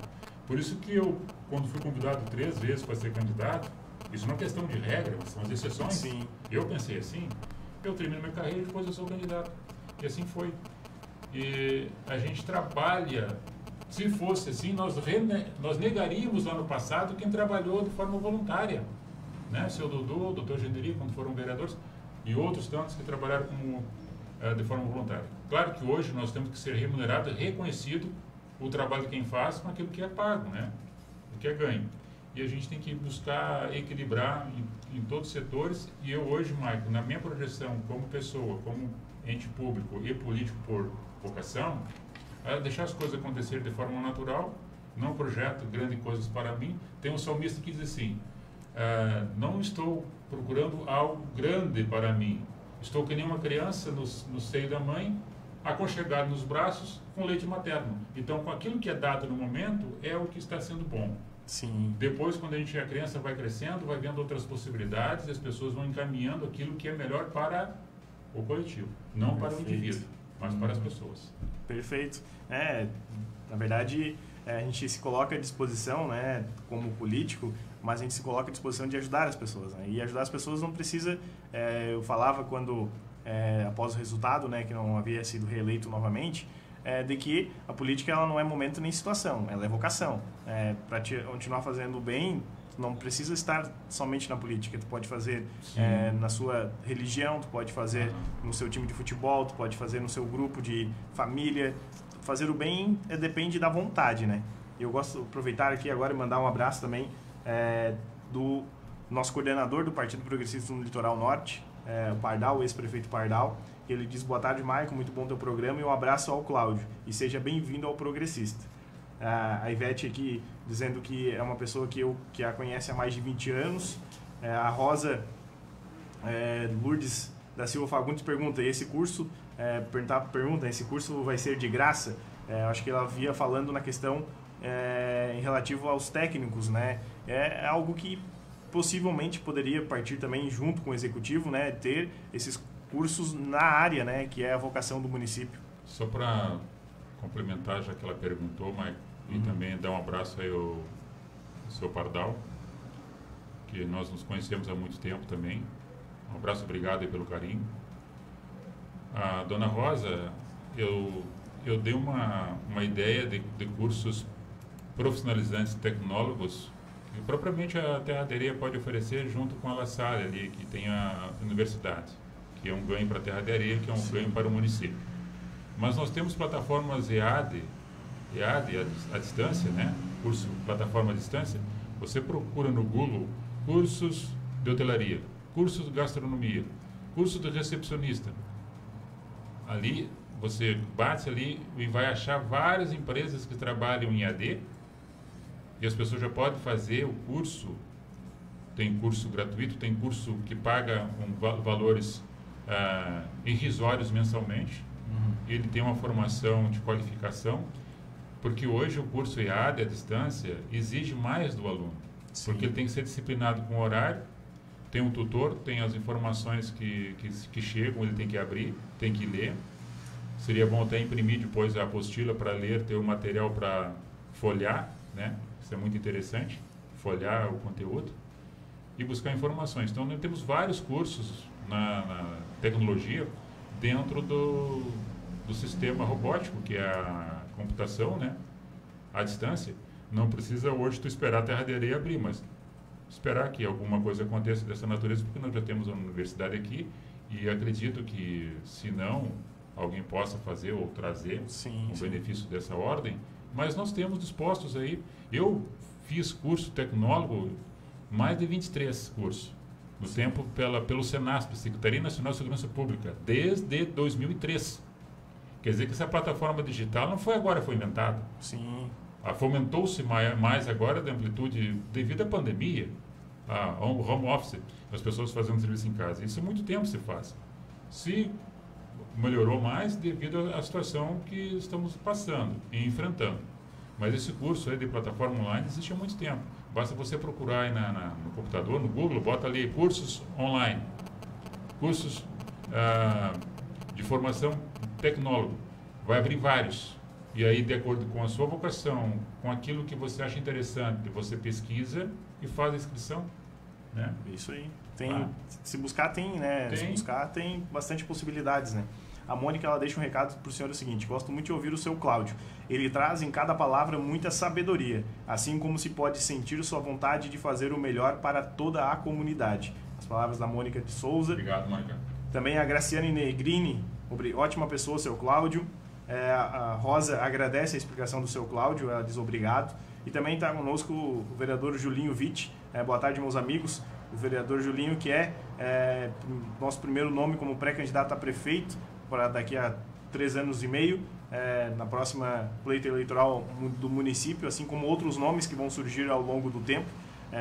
Por isso que eu, quando fui convidado 3 vezes para ser candidato, isso não é questão de regra, são as exceções. Sim. Eu pensei assim, eu termino minha carreira e depois eu sou candidato. E assim foi. E a gente trabalha, se fosse assim, nós negaríamos lá no passado quem trabalhou de forma voluntária, né? Seu Dudu, o doutor Genderi, quando foram vereadores, e outros tantos que trabalharam de forma voluntária. Claro que hoje nós temos que ser remunerado, reconhecido o trabalho de quem faz com aquilo que é pago, né? O que é ganho. E a gente tem que buscar equilibrar em todos os setores, e eu hoje, Maicon, na minha projeção como pessoa, como ente público e político por vocação, deixar as coisas acontecerem de forma natural, não projeto grandes coisas para mim. Tem um salmista que diz assim, não estou procurando algo grande para mim, estou que nem uma criança no seio da mãe, aconchegado nos braços com leite materno. Então, com aquilo que é dado no momento, é o que está sendo bom. Sim. Depois, quando a criança vai crescendo, vai vendo outras possibilidades, e as pessoas vão encaminhando aquilo que é melhor para o coletivo, não para o indivíduo, mas para as pessoas. Perfeito. Na verdade, a gente se coloca à disposição, né, como político, mas a gente se coloca à disposição de ajudar as pessoas, né? E ajudar as pessoas não precisa... eu falava quando, após o resultado, né, que não havia sido reeleito novamente, de que a política ela não é momento nem situação, ela é vocação. Para continuar fazendo o bem, não precisa estar somente na política, tu pode fazer na sua religião, tu pode fazer no seu time de futebol, tu pode fazer no seu grupo de família. Fazer o bem depende da vontade, né? Eu gosto de aproveitar aqui agora e mandar um abraço também do nosso coordenador do Partido Progressista no Litoral Norte, o Pardal, o ex-prefeito Pardal. Ele diz, boa tarde, Maicon, muito bom teu programa, e um abraço ao Cláudio, e seja bem-vindo ao Progressista. A Ivete aqui dizendo que é uma pessoa que a conhece há mais de 20 anos. A Rosa Lourdes da Silva Fagundes pergunta, esse curso, esse curso vai ser de graça? Acho que ela via falando na questão em relativo aos técnicos, né? É algo que possivelmente poderia partir também junto com o executivo, né? Ter esses cursos na área, né? Que é a vocação do município. Só para complementar, já que ela perguntou, Mike, e também dar um abraço aí ao seu Pardal, que nós nos conhecemos há muito tempo também. Um abraço, obrigado aí pelo carinho. A Dona Rosa, eu dei uma ideia de cursos profissionalizantes tecnólogos que propriamente a Terra de Areia pode oferecer junto com a La Salle ali, que tem a universidade, que é um ganho para a Terra de Areia, que é um ganho para o município. Mas nós temos plataformas EAD à distância, né? Curso plataforma à distância. Você procura no Google cursos de hotelaria, cursos de gastronomia, curso de recepcionista. Ali você bate ali e vai achar várias empresas que trabalham em EAD e as pessoas já podem fazer o curso. Tem curso gratuito, tem curso que paga valores irrisórios mensalmente. Ele tem uma formação de qualificação, porque hoje o curso EAD à distância exige mais do aluno. Sim. Porque ele tem que ser disciplinado com o horário, tem um tutor, tem as informações que chegam, ele tem que abrir, tem que ler. Seria bom até imprimir depois a apostila para ler, ter o material para folhear, né? Isso é muito interessante, folhear o conteúdo e buscar informações. Então, nós temos vários cursos na tecnologia dentro do sistema robótico, que é a computação, né? À distância. Não precisa hoje tu esperar a Terra de Areia abrir, mas esperar que alguma coisa aconteça dessa natureza, porque nós já temos uma universidade aqui e acredito que, se não, alguém possa fazer ou trazer benefício dessa ordem, mas nós temos dispostos aí. Eu fiz curso tecnólogo, mais de 23 cursos, no tempo pelo Senasp, Secretaria Nacional de Segurança Pública, desde 2003. Quer dizer que essa plataforma digital não foi agora, foi inventada. Sim. Fomentou-se mais agora da amplitude devido à pandemia, a home office, as pessoas fazendo serviço em casa. Isso há muito tempo se faz. Se melhorou mais devido à situação que estamos passando e enfrentando. Mas esse curso aí de plataforma online existe há muito tempo. Basta você procurar aí no computador, no Google, bota ali cursos online, cursos de formação tecnólogo. Vai abrir vários. E aí, de acordo com a sua vocação, com aquilo que você acha interessante, você pesquisa e faz a inscrição. Né? Isso aí. Se buscar, tem, né? Se buscar, tem bastante possibilidades, né? A Mônica, ela deixa um recado para o senhor, o seguinte: gosto muito de ouvir o seu Cláudio. Ele traz em cada palavra muita sabedoria, assim como se pode sentir sua vontade de fazer o melhor para toda a comunidade. As palavras da Mônica de Souza. Obrigado, Mônica. Também a Graciane Negrini, ótima pessoa, seu Cláudio. A Rosa agradece a explicação do seu Cláudio, ela diz obrigado. E também está conosco o vereador Julinho Witt. Boa tarde, meus amigos. O vereador Julinho, que é nosso primeiro nome como pré-candidato a prefeito, para daqui a 3 anos e meio, na próxima pleito eleitoral do município, assim como outros nomes que vão surgir ao longo do tempo.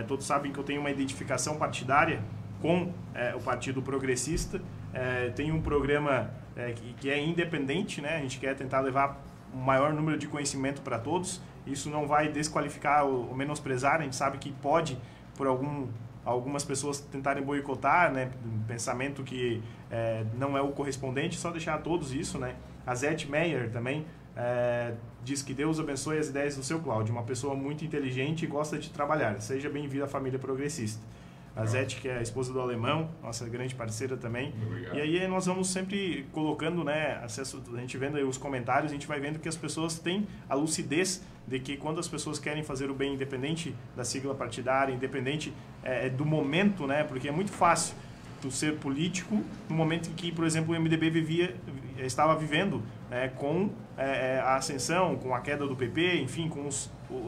Todos sabem que eu tenho uma identificação partidária com o Partido Progressista. Tem um programa que é independente, né? A gente quer tentar levar um maior número de conhecimento para todos. Isso não vai desqualificar ou menosprezar. A gente sabe que pode, por algumas pessoas tentarem boicotar, né? Um pensamento que não é o correspondente, só deixar a todos isso, né? A Zete Meyer também diz que Deus abençoe as ideias do seu Cláudio, uma pessoa muito inteligente e gosta de trabalhar. Seja bem-vindo à família progressista. A Zete, que é a esposa do Alemão, nossa grande parceira também. Obrigado. E aí nós vamos sempre colocando, né, acesso, a gente vendo aí os comentários, a gente vai vendo que as pessoas têm a lucidez de que quando as pessoas querem fazer o bem, independente da sigla partidária, independente do momento, né, porque é muito fácil tu ser político no momento em que, por exemplo, o MDB estava vivendo com a ascensão, com a queda do PP, enfim, com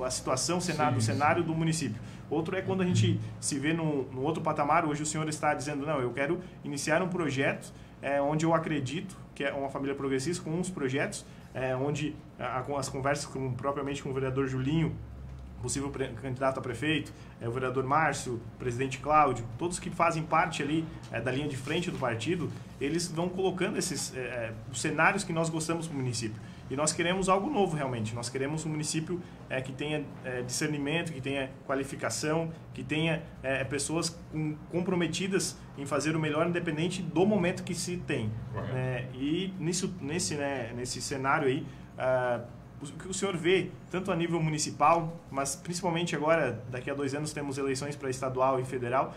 a situação, o cenário do município. Outro é quando a gente se vê no outro patamar. Hoje o senhor está dizendo, não, eu quero iniciar um projeto onde eu acredito que é uma família progressista com uns projetos onde as conversas propriamente com o vereador Julinho, possível candidato a prefeito, o vereador Márcio, o presidente Cláudio, todos que fazem parte ali da linha de frente do partido, eles vão colocando esses os cenários que nós gostamos para o município. E nós queremos algo novo realmente, nós queremos um município que tenha discernimento, que tenha qualificação, que tenha pessoas comprometidas em fazer o melhor independente do momento que se tem. E nesse cenário aí, o que o senhor vê, tanto a nível municipal, mas principalmente agora, daqui a 2 anos, temos eleições para estadual e federal,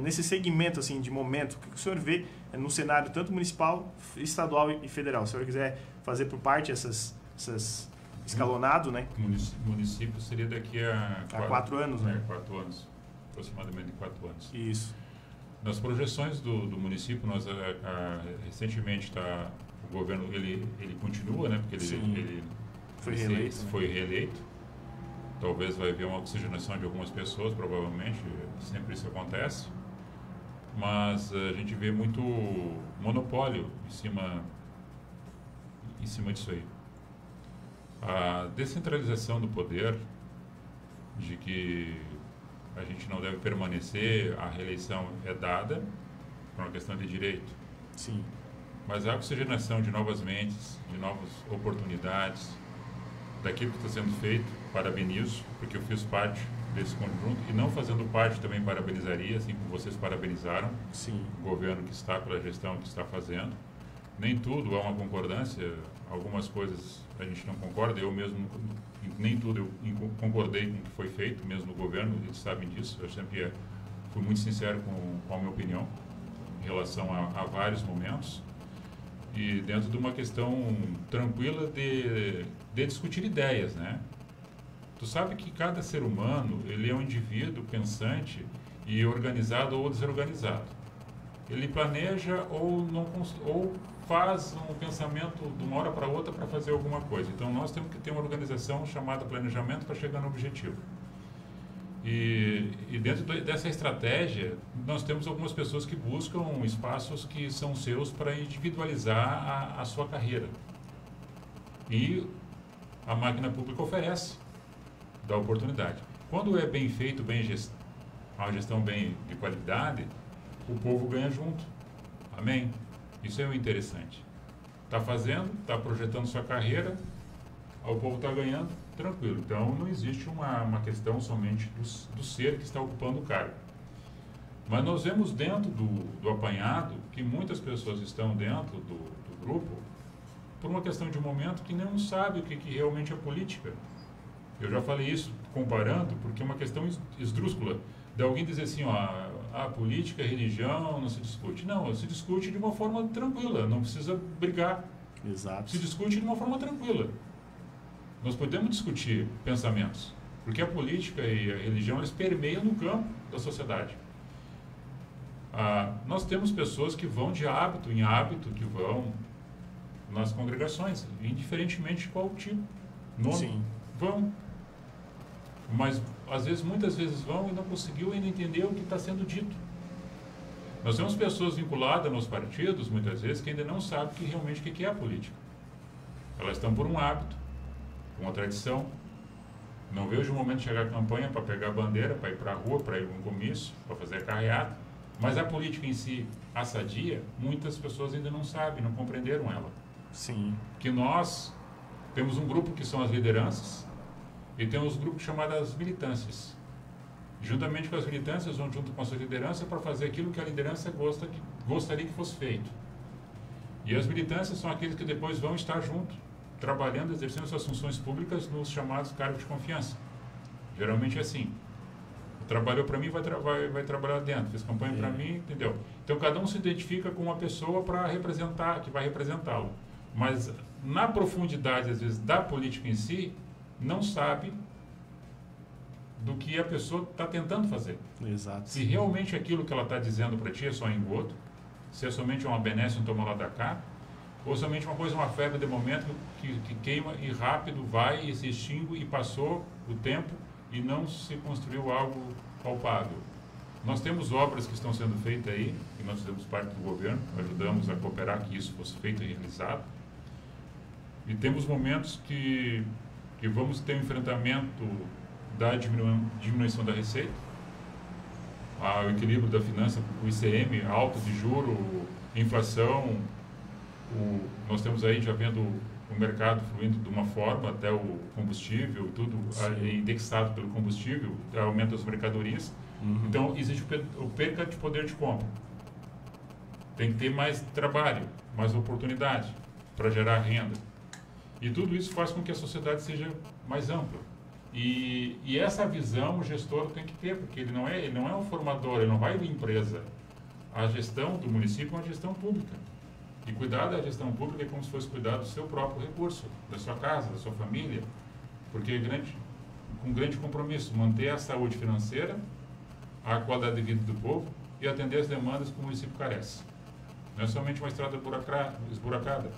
nesse segmento assim, de momento, o que o senhor vê no cenário tanto municipal, estadual e federal? Se o senhor quiser fazer por parte essas escalonado, né? Município seria daqui a 4 anos, né? 4 anos, aproximadamente 4 anos. Isso. Nas projeções do município, nós recentemente o governo ele continua, né? Porque ele foi reeleito. Talvez vai haver uma oxigenação de algumas pessoas, provavelmente, sempre isso acontece. Mas a gente vê muito monopólio em cima disso aí. A descentralização do poder, de que a gente não deve permanecer, a reeleição é dada por uma questão de direito. Sim. Mas a oxigenação de novas mentes, de novas oportunidades, daquilo que está sendo feito, parabenizo, porque eu fiz parte desse conjunto, e não fazendo parte também parabenizaria, assim como vocês parabenizaram. Sim. O governo que está, pela gestão que está fazendo. Nem tudo há uma concordância, algumas coisas a gente não concorda, eu mesmo, nem tudo eu concordei com o que foi feito, mesmo no governo, eles sabem disso, eu sempre fui muito sincero com a minha opinião em relação a vários momentos, e dentro de uma questão tranquila de discutir ideias, né? Tu sabe que cada ser humano, ele é um indivíduo pensante e organizado ou desorganizado. Ele planeja ou faz um pensamento de uma hora para outra para fazer alguma coisa. Então nós temos que ter uma organização chamada planejamento para chegar no objetivo. E dentro dessa estratégia, nós temos algumas pessoas que buscam espaços que são seus para individualizar a sua carreira. E a máquina pública oferece, dá oportunidade. Quando é bem feito, uma gestão bem de qualidade, o povo ganha junto. Amém? Isso é o interessante. Está fazendo, está projetando sua carreira, o povo está ganhando, tranquilo. Então não existe uma questão somente do ser que está ocupando o cargo. Mas nós vemos dentro do apanhado que muitas pessoas estão dentro do grupo por uma questão de momento que não sabe o que realmente é política. Eu já falei isso comparando, porque é uma questão esdrúxula de alguém dizer assim, ó, a política, a religião não se discute. Não, se discute de uma forma tranquila, não precisa brigar. Exato. Se discute de uma forma tranquila. Nós podemos discutir pensamentos, porque a política e a religião, eles permeiam no campo da sociedade. Nós temos pessoas que vão de hábito em hábito, que vão nas congregações, indiferentemente de qual tipo. Sim. Vão. Mas, às vezes, muitas vezes vão e não conseguiu ainda entender o que está sendo dito. Nós temos pessoas vinculadas nos partidos, muitas vezes, que ainda não sabem realmente o que é a política. Elas estão por um hábito, uma tradição. Não vejo o momento de chegar à campanha para pegar a bandeira, para ir para a rua, para ir para um comício, para fazer carreata. Mas a política em si, a sadia, muitas pessoas ainda não sabem, não compreenderam ela. Sim. Que nós temos um grupo que são as lideranças, e temos um grupo chamado as militâncias. Juntamente com as militâncias, vão junto com a sua liderança para fazer aquilo que a liderança gostaria que fosse feito. E as militâncias são aqueles que depois vão estar junto, trabalhando, exercendo suas funções públicas nos chamados cargos de confiança. Geralmente é assim. Trabalhou para mim, vai trabalhar dentro. Fez campanha para mim, entendeu? Então cada um se identifica com uma pessoa para representar, que vai representá-lo. Mas na profundidade, às vezes, da política em si, não sabe do que a pessoa está tentando fazer. Exato. Se realmente aquilo que ela está dizendo para ti é só engodo, se é somente uma benesse, um toma lá da cá, ou somente uma coisa, uma febre de momento que queima e rápido vai e se extingue e passou o tempo e não se construiu algo palpável. Nós temos obras que estão sendo feitas aí, e nós fizemos parte do governo, ajudamos a cooperar que isso fosse feito e realizado. E temos momentos que vamos ter um enfrentamento da diminuição da receita, o equilíbrio da finança, o ICM, alta de juro, inflação. Nós temos aí já vendo o mercado fluindo de uma forma, até o combustível, tudo indexado pelo combustível, aumento das mercadorias. Então, existe o perca de poder de compra. Tem que ter mais trabalho, mais oportunidade para gerar renda. E tudo isso faz com que a sociedade seja mais ampla. E essa visão o gestor tem que ter, porque ele não é um formador, ele não vai de empresa. A gestão do município é uma gestão pública. E cuidar da gestão pública é como se fosse cuidar do seu próprio recurso, da sua casa, da sua família, porque com grande compromisso, manter a saúde financeira, a qualidade de vida do povo e atender as demandas que o município carece. Não é somente uma estrada esburacada,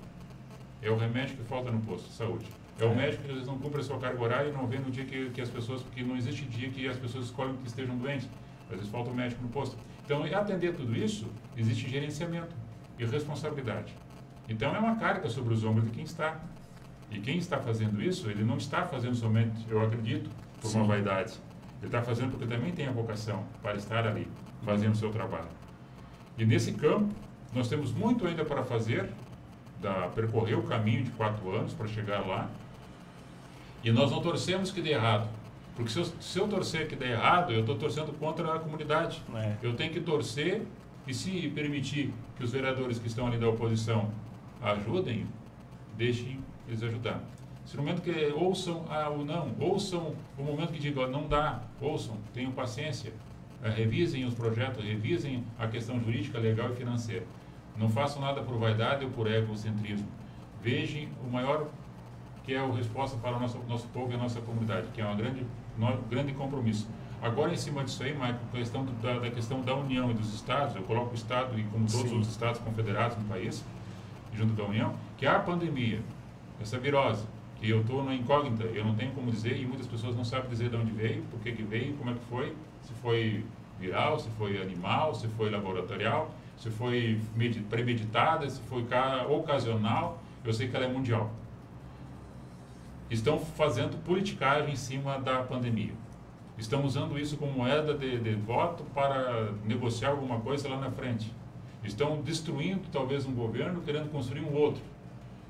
é o remédio que falta no posto de saúde. É o médico que às vezes não cumpre a sua carga horária e não vê no dia que as pessoas, porque não existe dia que as pessoas escolhem que estejam doentes. Às vezes falta o médico no posto. Então, atender tudo isso, existe gerenciamento e responsabilidade. Então, é uma carga sobre os ombros de quem está. E quem está fazendo isso, ele não está fazendo somente, eu acredito, por uma vaidade. Ele está fazendo porque também tem a vocação para estar ali, fazendo o seu trabalho. E nesse campo, nós temos muito ainda para fazer, percorrer o caminho de 4 anos para chegar lá. E nós não torcemos que dê errado. Porque se eu torcer que dê errado, eu estou torcendo contra a comunidade. Eu tenho que torcer e se permitir que os vereadores que estão ali da oposição ajudem, deixem eles ajudar. Se no momento que ouçam o não, ouçam o momento que digam não dá, ouçam, tenham paciência, revisem os projetos, revisem a questão jurídica, legal e financeira. Não façam nada por vaidade ou por egocentrismo. Vejam o maior que é a resposta para o nosso povo e a nossa comunidade, que é um grande compromisso. Agora, em cima disso aí, Michael, da questão da União e dos Estados, eu coloco o Estado, e como todos os Estados confederados no país, junto da União, que a pandemia, essa virose, que eu estou na incógnita, eu não tenho como dizer, e muitas pessoas não sabem dizer de onde veio, por que veio, como é que foi, se foi viral, se foi animal, se foi laboratorial, se foi premeditada, se foi ocasional, eu sei que ela é mundial. Estão fazendo politicagem em cima da pandemia. Estão usando isso como moeda de voto para negociar alguma coisa lá na frente. Estão destruindo talvez um governo, querendo construir um outro.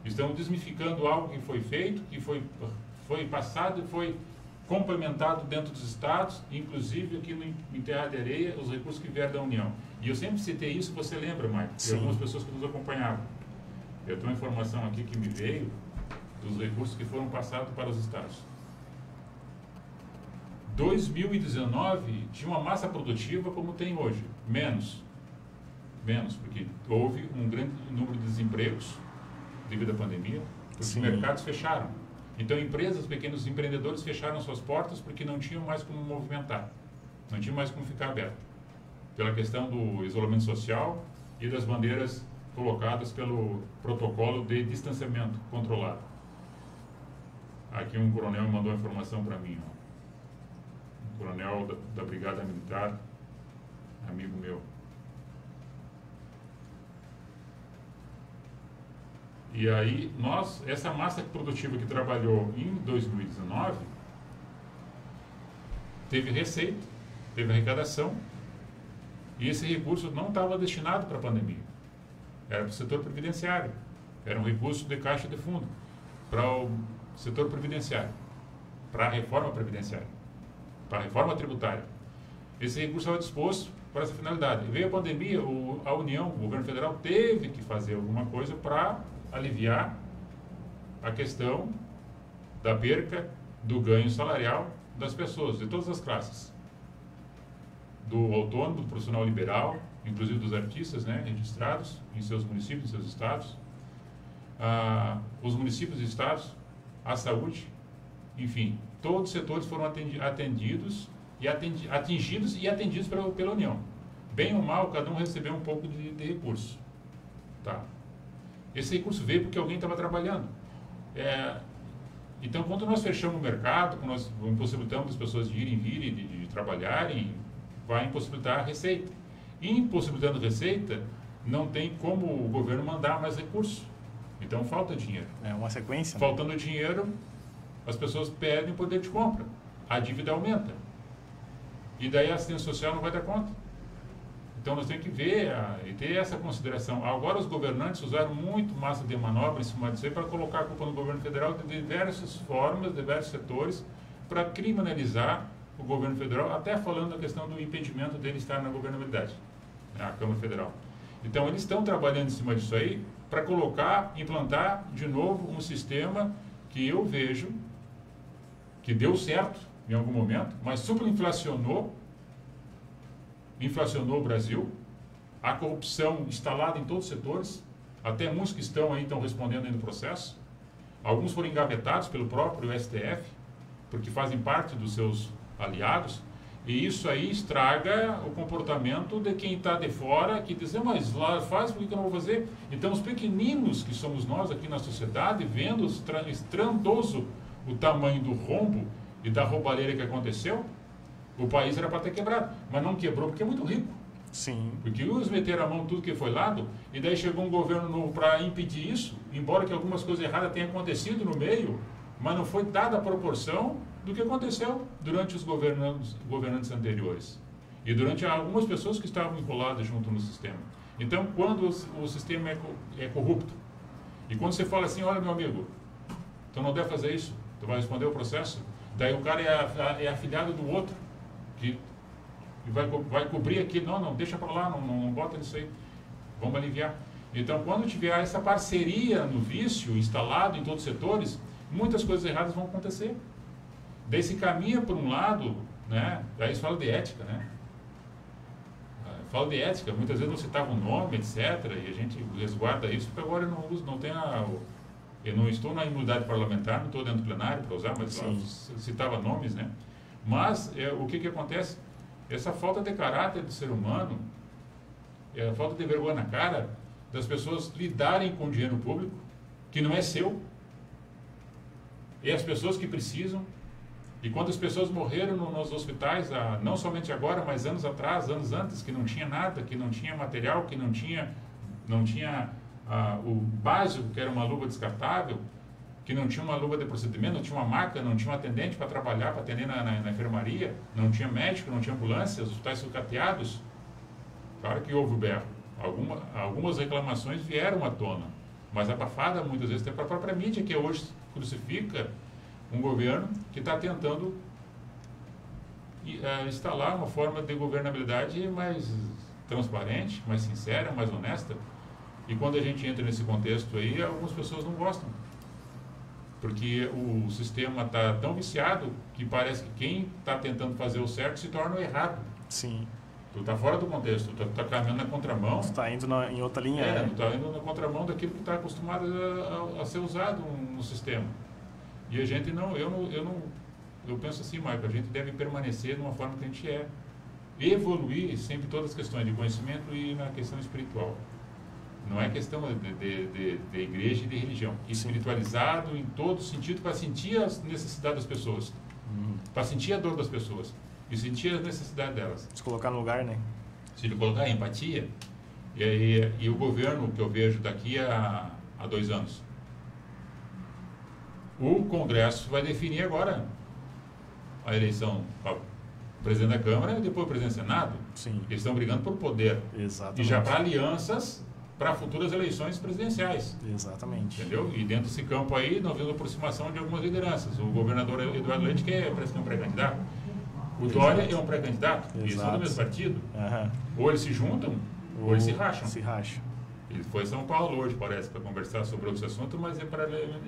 Estão desmificando algo que foi feito, que foi passado e foi complementado dentro dos estados, inclusive aqui em Terra de Areia, os recursos que vieram da União. E eu sempre citei isso, você lembra, Maicon? E algumas pessoas que nos acompanhavam. Eu tenho uma informação aqui que me veio dos recursos que foram passados para os estados. 2019 tinha uma massa produtiva como tem hoje, menos, porque houve um grande número de desempregos devido à pandemia, porque os mercados fecharam. Então, empresas, pequenos empreendedores fecharam suas portas porque não tinham mais como movimentar, não tinham mais como ficar aberto, pela questão do isolamento social e das bandeiras colocadas pelo protocolo de distanciamento controlado. Aqui um coronel mandou uma informação para mim, um coronel da Brigada Militar, amigo meu. E aí, essa massa produtiva que trabalhou em 2019, teve receita, teve arrecadação, e esse recurso não estava destinado para a pandemia. Era para o setor previdenciário, era um recurso de caixa de fundo, para o setor previdenciário, para a reforma previdenciária, para a reforma tributária. Esse recurso estava disposto para essa finalidade. E veio a pandemia, a União, o governo federal, teve que fazer alguma coisa para aliviar a questão da perca do ganho salarial das pessoas, de todas as classes. Do autônomo, do profissional liberal, inclusive dos artistas, né, registrados em seus municípios, em seus estados, os municípios e estados, a saúde, enfim, todos os setores foram atendidos e atendidos pela União. Bem ou mal, cada um recebeu um pouco de recurso. Tá. Esse recurso veio porque alguém estava trabalhando. Então, quando nós fechamos o mercado, quando nós impossibilitamos as pessoas de irem e virem, de trabalharem, vai impossibilitar a receita. E impossibilitando receita, não tem como o governo mandar mais recursos. Então falta dinheiro. É uma sequência. Faltando dinheiro, as pessoas perdem o poder de compra. A dívida aumenta. E daí a assistência social não vai dar conta. Então nós temos que ver e ter essa consideração. Agora os governantes usaram muito massa de manobra em cima disso aí para colocar a culpa no governo federal de diversas formas, diversos setores, para criminalizar o governo federal, até falando da questão do impedimento dele estar na governabilidade, né, a Câmara Federal. Então eles estão trabalhando em cima disso aí para colocar, implantar de novo um sistema que eu vejo que deu certo em algum momento, mas superinflacionou o Brasil, a corrupção instalada em todos os setores, até muitos que estão aí estão respondendo aí no processo. Alguns foram engavetados pelo próprio STF, porque fazem parte dos seus aliados, e isso aí estraga o comportamento de quem está de fora, que diz, mas lá faz, por que eu não vou fazer? Então os pequeninos que somos nós aqui na sociedade, vendo estrondoso o tamanho do rombo e da roubalheira que aconteceu, o país era para ter quebrado, mas não quebrou porque é muito rico. Sim. Porque os meteram a mão tudo que foi lado, e daí chegou um governo novo para impedir isso, embora que algumas coisas erradas tenham acontecido no meio, mas não foi dada a proporção do que aconteceu durante os governantes anteriores. E durante algumas pessoas que estavam enroladas junto no sistema. Então, quando o sistema é corrupto, e quando você fala assim, olha meu amigo, tu não deve fazer isso, tu vai responder o processo, daí o cara é afilhado do outro, que vai cobrir aquilo, não, deixa para lá, não bota nisso aí, vamos aliviar. Então, quando tiver essa parceria no vício instalado em todos os setores, muitas coisas erradas vão acontecer. Daí se caminha por um lado, né, aí se fala de ética, né? Fala de ética, muitas vezes não citava um nome, etc., e a gente resguarda isso, porque agora eu não uso, eu não estou na imunidade parlamentar, não estou dentro do plenário para usar, mas eu citava nomes, né? Mas o que acontece? Essa falta de caráter do ser humano, a falta de vergonha na cara das pessoas lidarem com dinheiro público, que não é seu, e as pessoas que precisam. E quantas pessoas morreram nos hospitais, não somente agora, mas anos atrás, anos antes, que não tinha nada, que não tinha material, que não tinha o básico, que era uma luva descartável, que não tinha uma luva de procedimento, não tinha uma maca, não tinha um atendente para trabalhar, para atender na enfermaria, não tinha médico, não tinha ambulância, os hospitais sucateados. Claro que houve o berro. Algumas reclamações vieram à tona, mas abafada muitas vezes até para a própria mídia, que hoje crucifica um governo que está tentando instalar uma forma de governabilidade mais transparente, mais sincera, mais honesta. E quando a gente entra nesse contexto aí, algumas pessoas não gostam. Porque o sistema está tão viciado que parece que quem está tentando fazer o certo se torna o errado. Sim. Tu está fora do contexto, tu está caminhando na contramão. Tu está indo em outra linha. Tu está indo na contramão daquilo que está acostumado a ser usado no sistema. E a gente eu penso assim, Michael, a gente deve permanecer de uma forma que a gente é. Evoluir sempre todas as questões de conhecimento e na questão espiritual. Não é questão de igreja e de religião. Espiritualizado em todo sentido para sentir as necessidades das pessoas. Para sentir a dor das pessoas. E sentir a necessidade delas. Se colocar no lugar, né? Se colocar em empatia. E o governo que eu vejo daqui a 2 anos. O Congresso vai definir agora a eleição para o presidente da Câmara e depois o presidente do Senado. Sim. Eles estão brigando por poder. Exatamente. E já para alianças para futuras eleições presidenciais. Exatamente. Entendeu? E dentro desse campo aí, nós vemos a aproximação de algumas lideranças. O governador Eduardo Leite, parece que é um pré-candidato. O Dória é um pré-candidato. Eles são do mesmo partido. Ou eles se juntam, ou eles se racham. Se racham. Ele foi em São Paulo hoje, parece, para conversar sobre esse assunto, mas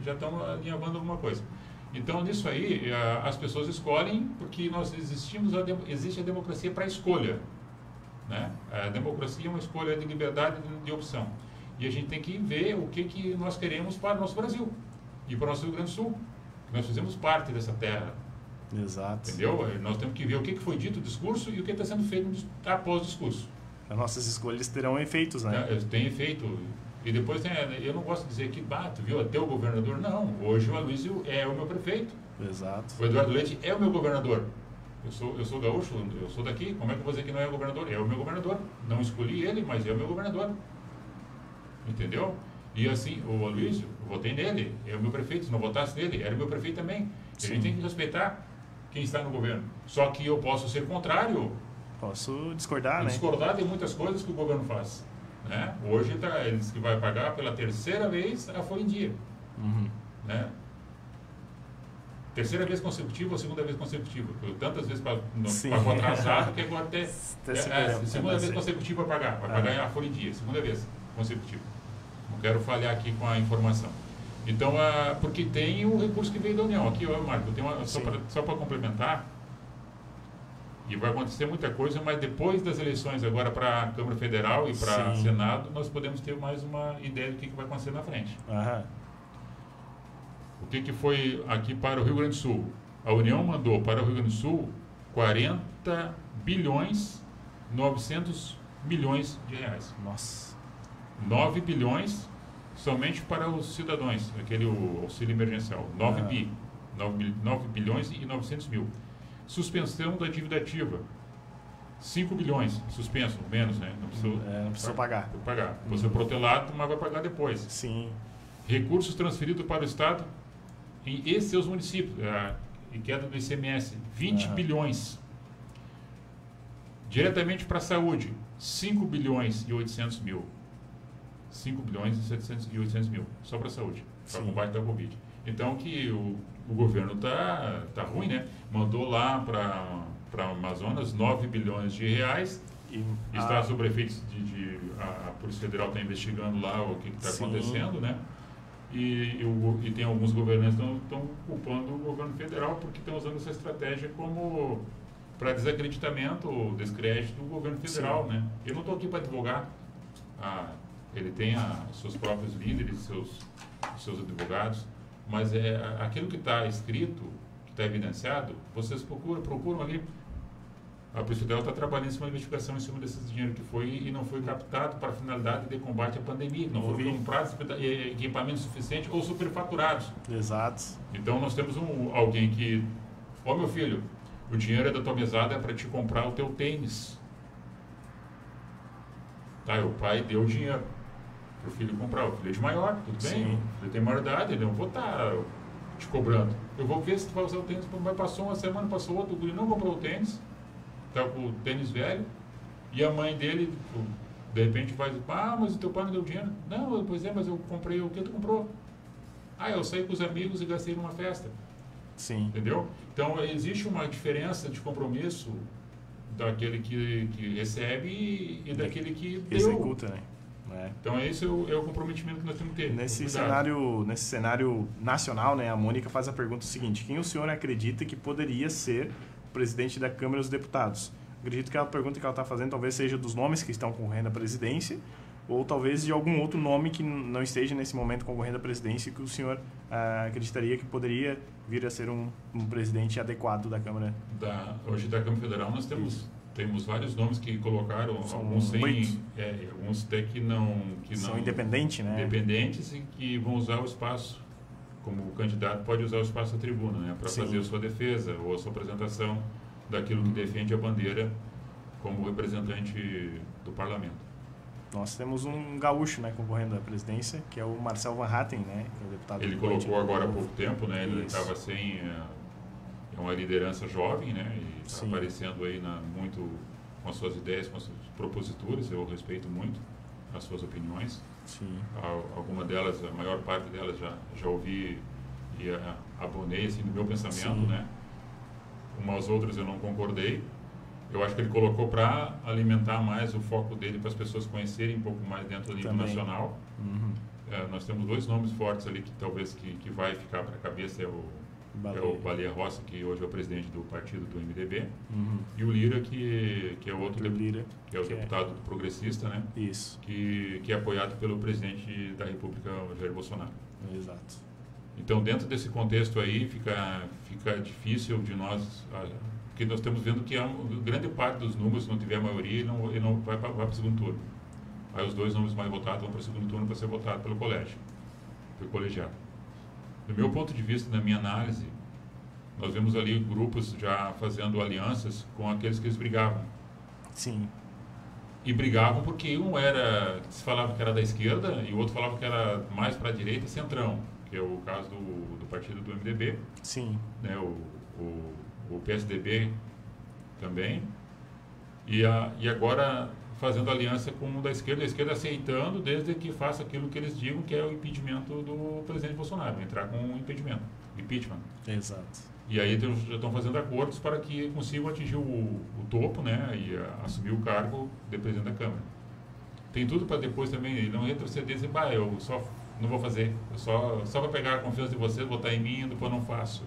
já estão alinhavando alguma coisa. Então, nisso aí, as pessoas escolhem porque existe a democracia para escolha. Né? A democracia é uma escolha de liberdade de opção. E a gente tem que ver o que nós queremos para o nosso Brasil e para o nosso Rio Grande do Sul. Nós fizemos parte dessa terra. Exato. Entendeu? Nós temos que ver o que foi dito no discurso e o que está sendo feito após o discurso. As nossas escolhas terão efeitos, né? Tem efeito. E depois eu não gosto de dizer que, tu viu, até o governador. Não, hoje o Aloysio é o meu prefeito. Exato. O Eduardo Leite é o meu governador. Eu sou gaúcho, eu sou daqui, como é que eu vou dizer que não é o governador? É o meu governador. Não escolhi ele, mas é o meu governador. Entendeu? E assim, o Aloysio, eu votei nele, é o meu prefeito, se não votasse nele, era o meu prefeito também. A gente tem que respeitar quem está no governo. Só que eu posso ser contrário. Posso discordar, né? Discordar de muitas coisas que o governo faz. Né? Hoje ele diz que vai pagar pela terceira vez a folha em dia. Né? Terceira vez consecutiva ou segunda vez consecutiva? Tantas vezes pagou atrasado que agora até segunda vez consecutiva vai pagar a folha em dia, segunda vez consecutiva. Não quero falhar aqui com a informação. Então, porque tem o recurso que veio da União. Aqui, Marco, tem só para complementar, e vai acontecer muita coisa, mas depois das eleições agora para a Câmara Federal e para Senado, nós podemos ter mais uma ideia do que vai acontecer na frente. O que foi aqui para o Rio Grande do Sul? A União mandou para o Rio Grande do Sul 40 bilhões 900 milhões de reais. Nossa. 9 bilhões somente para os cidadãos, aquele auxílio emergencial. 9 bilhões e 900 mil. Suspensão da dívida ativa. 5 bilhões, suspenso, menos, né? Não precisa pagar. Você é protelado, mas vai pagar depois. Sim. Recursos transferidos para o Estado e seus municípios. Em queda do ICMS, 20 bilhões. Diretamente para a saúde, 5 bilhões e 800 mil. 5 bilhões e 800 mil, só para a saúde, para o combate da Covid. Então, que o governo tá ruim, né? Mandou lá para Amazonas 9 bilhões de reais. Está sob efeitos a Polícia Federal está investigando lá o que está acontecendo, né? E tem alguns governantes que estão culpando o governo federal porque estão usando essa estratégia como para desacreditamento ou descrédito do governo federal, né? Eu não estou aqui para advogar. Ele tem seus próprios líderes, seus advogados, mas aquilo que está escrito, que está evidenciado, vocês procuram ali. A Polícia Federal está trabalhando em uma investigação em cima desse dinheiro que foi e não foi captado para a finalidade de combate à pandemia. Não foram comprados equipamentos suficientes ou superfaturados. Exato. Então nós temos alguém que... meu filho, o dinheiro da tua mesada é para te comprar o teu tênis. O pai deu o dinheiro para o filho comprar. O filho é de maior, tudo bem? O filho tem maior idade, ele não vou estar te cobrando. Eu vou ver se tu vai usar o tênis. Mas passou uma semana, passou outra, o guri não comprou o tênis. Está com o tênis velho, e a mãe dele, de repente, vai dizer, mas o teu pai me deu dinheiro. Não, pois é, mas eu comprei, o que tu comprou? Eu saí com os amigos e gastei numa festa. Sim. Entendeu? Então, existe uma diferença de compromisso daquele que recebe e daquele que executa, né? Então, esse é o comprometimento que nós temos que ter. Nesse cenário nacional, né, a Mônica faz a pergunta seguinte: quem o senhor acredita que poderia ser presidente da Câmara dos Deputados? Acredito que a pergunta que ela está fazendo talvez seja dos nomes que estão concorrendo à presidência, ou talvez de algum outro nome que não esteja nesse momento concorrendo à presidência, que o senhor acreditaria que poderia vir a ser um presidente adequado da Câmara. Hoje da Câmara Federal nós temos vários nomes que colocaram, alguns até que são independentes, né? Independentes e que vão usar o espaço, como o candidato pode usar o espaço da tribuna, né, para fazer a sua defesa ou a sua apresentação daquilo que defende a bandeira como representante do parlamento. Nós temos um gaúcho, né, concorrendo à presidência, que é o Marcel Van Hatten, né, que é o deputado. Ele colocou agora há pouco tempo, né, ele estava sem uma liderança jovem, né, e está aparecendo aí muito com as suas ideias, com as suas proposituras. Eu respeito muito as suas opiniões. Sim. Alguma delas, a maior parte delas já ouvi e abonei assim, no meu pensamento, né? Umas outras eu não concordei. Eu acho que ele colocou para alimentar mais o foco dele, para as pessoas conhecerem um pouco mais dentro do nível nacional. Nós temos dois nomes fortes ali que talvez que vai ficar para a cabeça, é o Baleia Rossi, que hoje é o presidente do partido do MDB, e o Lira, que é o outro que é o deputado progressista, né? Isso. Que é apoiado pelo presidente da República, Jair Bolsonaro. Exato. Então, dentro desse contexto aí, fica difícil de nós, porque nós estamos vendo que grande parte dos números, se não tiver maioria, ele não vai para o segundo turno. Aí os dois nomes mais votados vão para o segundo turno para ser votado pelo colegiado. Do meu ponto de vista, na minha análise, nós vemos ali grupos já fazendo alianças com aqueles que eles brigavam. Sim. e brigavam porque se falava que era da esquerda e o outro falava que era mais para a direita, centrão, que é o caso do partido do MDB. Sim. Né, o PSDB também, e agora fazendo aliança com o da esquerda, a esquerda aceitando desde que faça aquilo que eles digam, que é o impedimento do presidente Bolsonaro, entrar com um impeachment. Exato. E aí já estão fazendo acordos para que consigam atingir o topo, né, e assumir o cargo de presidente da Câmara. Tem tudo para depois também, ele não retroceder e dizer, eu só não vou fazer, só para pegar a confiança de vocês, votar em mim, depois não faço.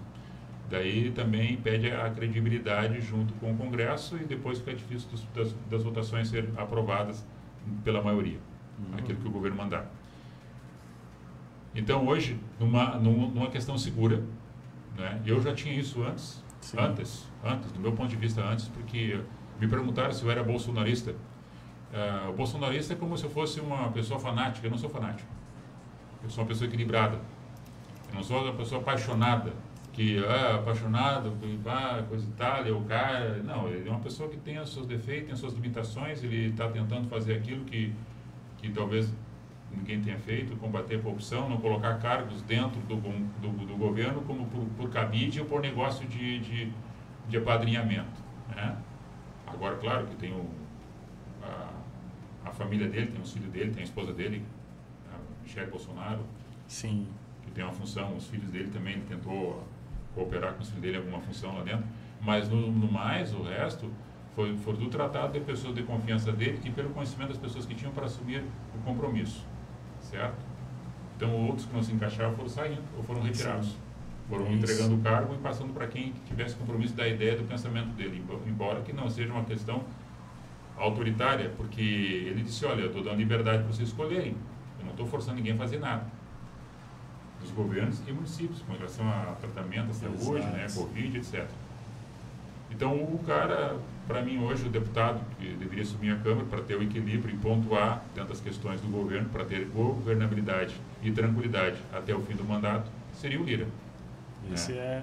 Daí também pede a credibilidade junto com o Congresso e depois fica difícil das votações serem aprovadas pela maioria, aquilo que o governo mandar. Então hoje, numa questão segura, né, eu já tinha isso antes, do meu ponto de vista antes, porque me perguntaram se eu era bolsonarista. O bolsonarista é como se eu fosse uma pessoa fanática. Eu não sou fanático, eu sou uma pessoa equilibrada, eu não sou uma pessoa apaixonada, apaixonado, coisa e tal, o cara... Não, ele é uma pessoa que tem os seus defeitos, tem as suas limitações, ele está tentando fazer aquilo que talvez ninguém tenha feito, combater a corrupção, não colocar cargos dentro do governo como por cabide ou por negócio de apadrinhamento, né? Agora, claro que tem a família dele, tem os filhos dele, tem a esposa dele, a Michele Bolsonaro. Sim. Que tem uma função, os filhos dele também, ele tentou cooperar com os filhos dele em alguma função lá dentro, mas no mais, o resto foi tudo tratado de pessoas de confiança dele e pelo conhecimento das pessoas que tinham para assumir o compromisso, certo? Então outros que não se encaixavam foram saindo ou foram retirados. Sim. Foram entregando o cargo e passando para quem tivesse compromisso da ideia, do pensamento dele, embora que não seja uma questão autoritária, porque ele disse, olha, eu estou dando liberdade para vocês escolherem, eu não estou forçando ninguém a fazer nada. Dos governos e municípios, com relação a tratamento, a saúde, né, Covid, etc. Então, o cara, para mim hoje, o deputado que deveria assumir a Câmara para ter o equilíbrio e pontuar dentro das questões do governo, para ter governabilidade e tranquilidade até o fim do mandato, seria o Lira. Esse é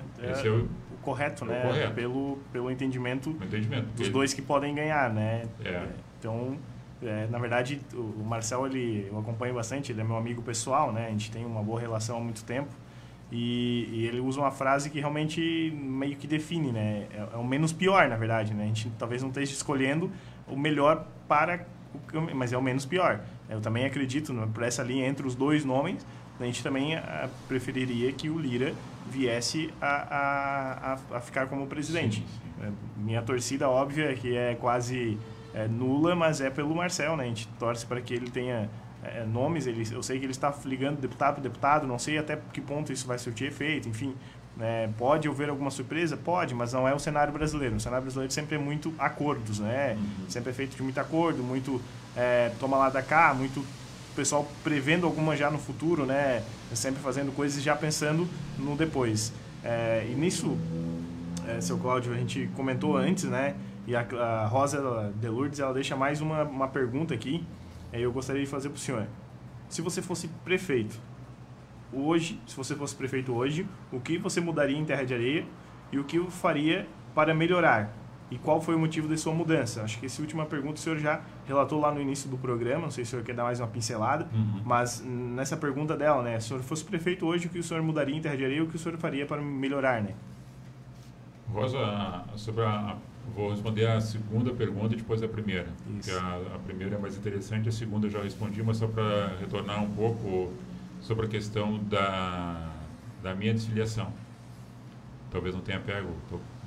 o correto, né? Correto. Pelo entendimento dos ele... dois que podem ganhar, né? Então... na verdade, o Marcel, eu acompanho bastante, ele é meu amigo pessoal, né? A gente tem uma boa relação há muito tempo. E ele usa uma frase que realmente meio que define, né? É o menos pior, na verdade, né? A gente talvez não esteja escolhendo o melhor mas é o menos pior. Eu também acredito, por essa linha entre os dois nomes, a gente também preferiria que o Lira viesse a ficar como presidente. Sim. Minha torcida óbvia é que é quase... nula, mas é pelo Marcel, né? A gente torce para que ele tenha nomes. Eu sei que ele está ligando deputado por deputado, não sei até que ponto isso vai surtir efeito, enfim. Pode haver alguma surpresa? Pode, mas não é o cenário brasileiro. O cenário brasileiro sempre é muito acordos, né? Sempre é feito de muito acordo, muito toma lá da cá, muito pessoal prevendo alguma já no futuro, né? Sempre fazendo coisas e já pensando no depois. E nisso, seu Cláudio, a gente comentou antes, né? E a Rosa de Lourdes, ela deixa mais uma pergunta aqui. Eu gostaria de fazer para o senhor. Se você fosse prefeito hoje, o que você mudaria em Terra de Areia e o que faria para melhorar? E qual foi o motivo de sua mudança? Acho que essa última pergunta o senhor já relatou lá no início do programa, não sei se o senhor quer dar mais uma pincelada, mas nessa pergunta dela, né? Se o senhor fosse prefeito hoje, o que o senhor mudaria em Terra de Areia e o que o senhor faria para melhorar, né? Rosa, vou responder a segunda pergunta e depois a primeira. Porque a primeira é mais interessante, a segunda eu já respondi, mas só para retornar um pouco sobre a questão da minha desfiliação. Talvez não tenha pego,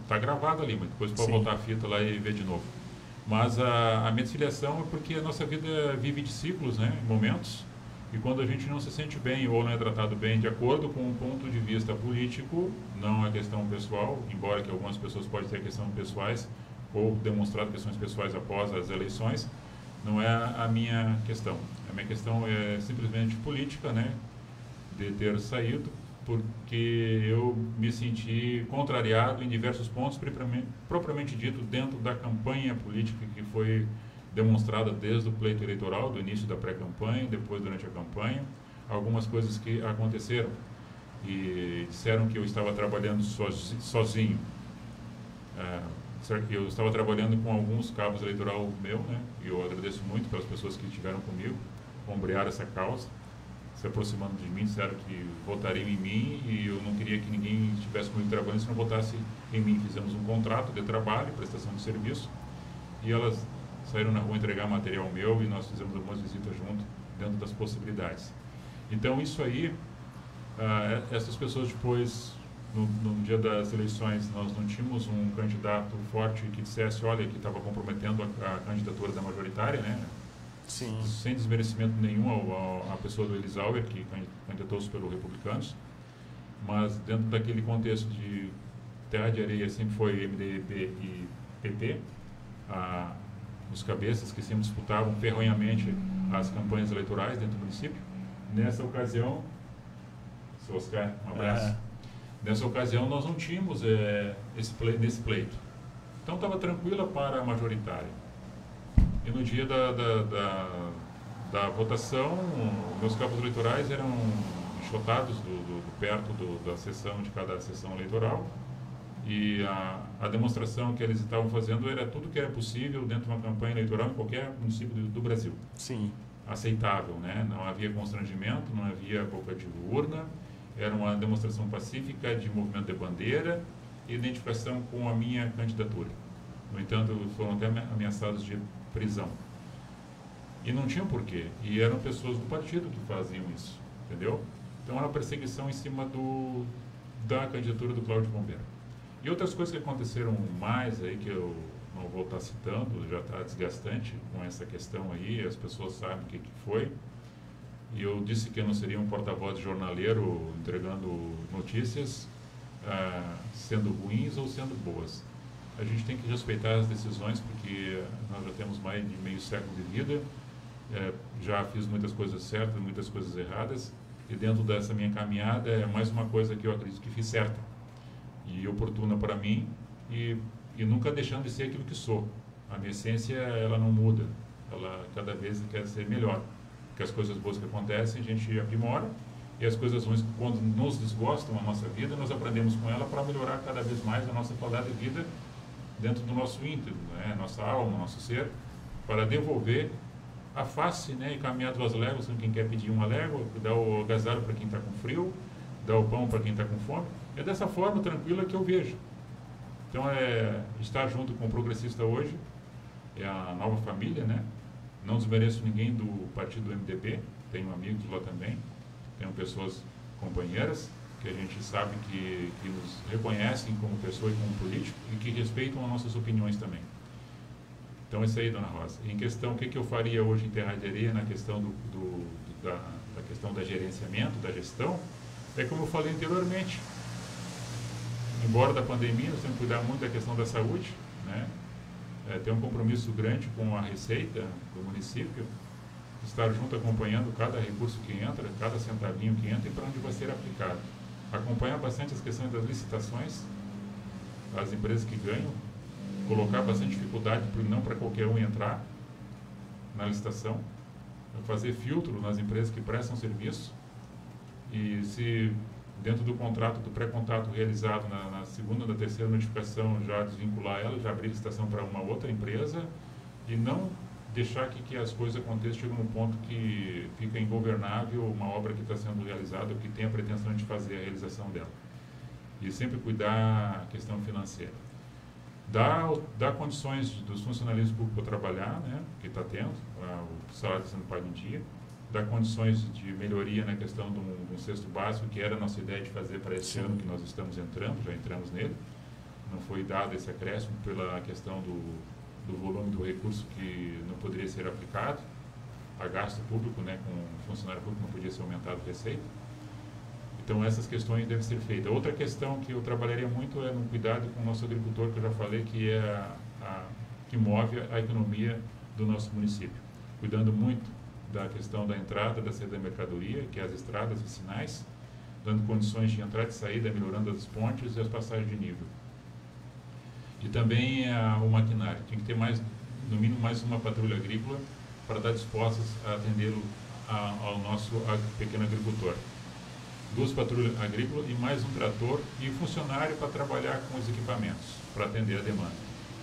está gravado ali, mas depois pode voltar a fita lá e ver de novo. Mas a minha desfiliação é porque a nossa vida vive de ciclos, né, momentos, e quando a gente não se sente bem ou não é tratado bem de acordo com um ponto de vista político, não é questão pessoal, embora que algumas pessoas podem ter questões pessoais ou demonstrado questões pessoais após as eleições, não é a minha questão. A minha questão é simplesmente política, né, de ter saído, porque eu me senti contrariado em diversos pontos, propriamente dito, dentro da campanha política que foi demonstrada desde o pleito eleitoral, do início da pré-campanha, depois durante a campanha, algumas coisas que aconteceram e disseram que eu estava trabalhando sozinho. eu estava trabalhando com alguns cabos eleitoral meu, né? E eu agradeço muito pelas pessoas que estiveram comigo, ombrearam essa causa, se aproximando de mim, disseram que votariam em mim e eu não queria que ninguém estivesse comigo trabalhando se não votasse em mim. Fizemos um contrato de trabalho, prestação de serviço, e elas saíram na rua entregar material meu e nós fizemos algumas visitas junto, dentro das possibilidades. Então isso aí, essas pessoas depois, no dia das eleições, nós não tínhamos um candidato forte que dissesse, olha, que estava comprometendo a candidatura da majoritária, né? Sim. Sem desmerecimento nenhum à pessoa do Elisauer, que candidatou-se pelo Republicanos, mas dentro daquele contexto de terra de areia sempre foi MDB e PP, os cabeças que sempre disputavam ferronhamente as campanhas eleitorais dentro do município. Nessa ocasião, seu Oscar, um abraço. Nessa ocasião nós não tínhamos nesse pleito. Então estava tranquila para a majoritária. E no dia da votação, meus cabos eleitorais eram enxotados perto da sessão, de cada sessão eleitoral. E a demonstração que eles estavam fazendo era tudo que era possível dentro de uma campanha eleitoral em qualquer município do Brasil. Sim. Aceitável, né? Não havia constrangimento, não havia boca de urna. Era uma demonstração pacífica de movimento de bandeira e identificação com a minha candidatura. No entanto, foram até ameaçados de prisão. E não tinham porquê. E eram pessoas do partido que faziam isso, entendeu? Então era uma perseguição em cima da candidatura do Cláudio Bombeiro. E outras coisas que aconteceram mais aí, que eu não vou estar citando, já está desgastante com essa questão aí, as pessoas sabem o que foi. E eu disse que eu não seria um porta-voz jornaleiro entregando notícias, sendo ruins ou sendo boas. A gente tem que respeitar as decisões, porque nós já temos mais de meio século de vida, já fiz muitas coisas certas, muitas coisas erradas, e dentro dessa minha caminhada é mais uma coisa que eu acredito que fiz certa e oportuna para mim, e nunca deixando de ser aquilo que sou. A minha essência, ela não muda, ela cada vez quer ser melhor, porque as coisas boas que acontecem a gente aprimora, e as coisas ruins, quando nos desgostam a nossa vida, nós aprendemos com ela para melhorar cada vez mais a nossa qualidade de vida dentro do nosso íntimo, né? Nossa alma, nosso ser, para devolver a face, né? E caminhar 2 léguas com quem quer pedir 1 légua, dar o agasalho para quem está com frio, dar o pão para quem está com fome. É dessa forma tranquila que eu vejo. Então, estar junto com o progressista hoje é a nova família, né? Não desmereço ninguém do partido do MDB, tenho amigos lá também, tenho pessoas companheiras, que a gente sabe que nos reconhecem como pessoa e como político e que respeitam as nossas opiniões também. Então, isso aí, dona Rosa. Em questão, o que eu faria hoje em Terra de Areia na questão da questão da gerenciamento, da gestão, é como eu falei anteriormente. Embora da pandemia, nós temos que cuidar muito da questão da saúde, né? Ter um compromisso grande com a receita do município, estar junto acompanhando cada recurso que entra, cada centavinho que entra e para onde vai ser aplicado. Acompanhar bastante as questões das licitações, as empresas que ganham, colocar bastante dificuldade não para qualquer um entrar na licitação, fazer filtro nas empresas que prestam serviço e se dentro do contrato, do pré-contrato realizado na segunda ou na terceira notificação, já desvincular ela, já abrir licitação para uma outra empresa e não deixar que as coisas aconteçam, chegam num ponto que fica ingovernável uma obra que está sendo realizada ou que tem a pretensão de fazer a realização dela. E sempre cuidar a questão financeira. Dar condições dos funcionários públicos para trabalhar, né, que está tendo, o salário está sendo pago em dia, dar condições de melhoria na questão de um cesto básico, que era a nossa ideia de fazer para esse ano que nós estamos entrando, já entramos nele. Não foi dado esse acréscimo pela questão do volume do recurso que não poderia ser aplicado a gasto público, né, com funcionário público não podia ser aumentado a receita. Então essas questões devem ser feitas. Outra questão que eu trabalharia muito é no cuidado com o nosso agricultor, que eu já falei, que é que move a economia do nosso município. Cuidando muito da questão da entrada, da saída da mercadoria, que é as estradas vicinais, dando condições de entrada e saída, melhorando as pontes e as passagens de nível. E também o maquinário. Tem que ter no mínimo mais uma patrulha agrícola para estar dispostas a atender ao nosso pequeno agricultor. 2 patrulhas agrícolas e mais um trator e funcionário para trabalhar com os equipamentos, para atender a demanda.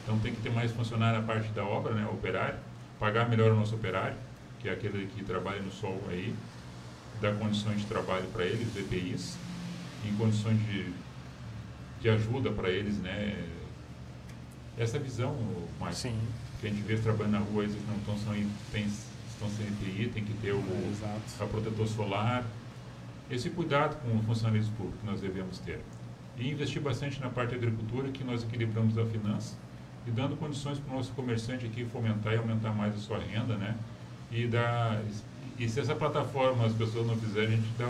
Então tem que ter mais funcionário na parte da obra, né, operário, pagar melhor o nosso operário, que é aquele que trabalha no sol aí, dar condições de trabalho para eles, EPIs, em condições de ajuda para eles, né? Essa visão, Márcio, Sim. que a gente vê trabalhando na rua, eles não estão sem EPI, tem que ter a protetor solar. Esse cuidado com o funcionalismo público que nós devemos ter. E investir bastante na parte da agricultura, que nós equilibramos a finança, e dando condições para o nosso comerciante aqui fomentar e aumentar mais a sua renda, né? E se essa plataforma as pessoas não fizerem, a gente dá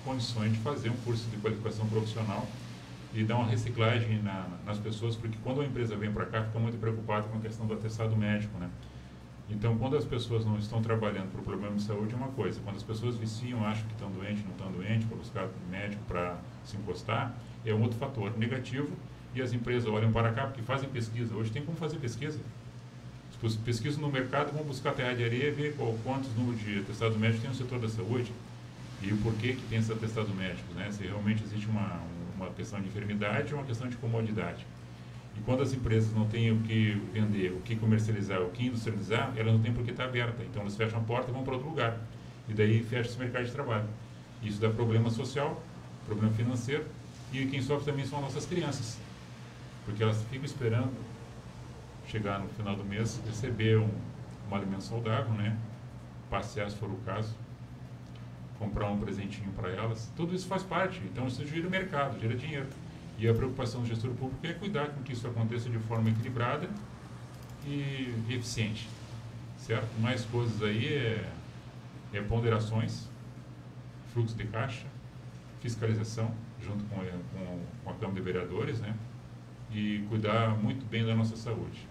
condições de fazer um curso de qualificação profissional e dar uma reciclagem nas pessoas, porque quando a empresa vem para cá, fica muito preocupada com a questão do atestado médico, né? Então, quando as pessoas não estão trabalhando por problema de saúde, é uma coisa. Quando as pessoas viciam, acham que estão doentes, não estão doentes, para buscar médico para se encostar, é um outro fator negativo. E as empresas olham para cá porque fazem pesquisa. Hoje tem como fazer pesquisa. Pesquisam no mercado, vão buscar terra de areia e ver quantos números de atestados médicos tem no setor da saúde e o porquê que tem esses atestados médicos, né? Se realmente existe uma questão de enfermidade ou uma questão de comodidade. E quando as empresas não têm o que vender, o que comercializar, o que industrializar, elas não têm por que estar aberta. Então elas fecham a porta e vão para outro lugar. E daí fecha esse mercado de trabalho. Isso dá problema social, problema financeiro, e quem sofre também são as nossas crianças. Porque elas ficam esperando chegar no final do mês, receber um alimento saudável, né? Passear se for o caso, comprar um presentinho para elas. Tudo isso faz parte. Então isso gira o mercado, gira dinheiro. E a preocupação do gestor público é cuidar com que isso aconteça de forma equilibrada e eficiente. Certo? Mais coisas aí ponderações, fluxo de caixa, fiscalização, junto com a Câmara de Vereadores, né? E cuidar muito bem da nossa saúde.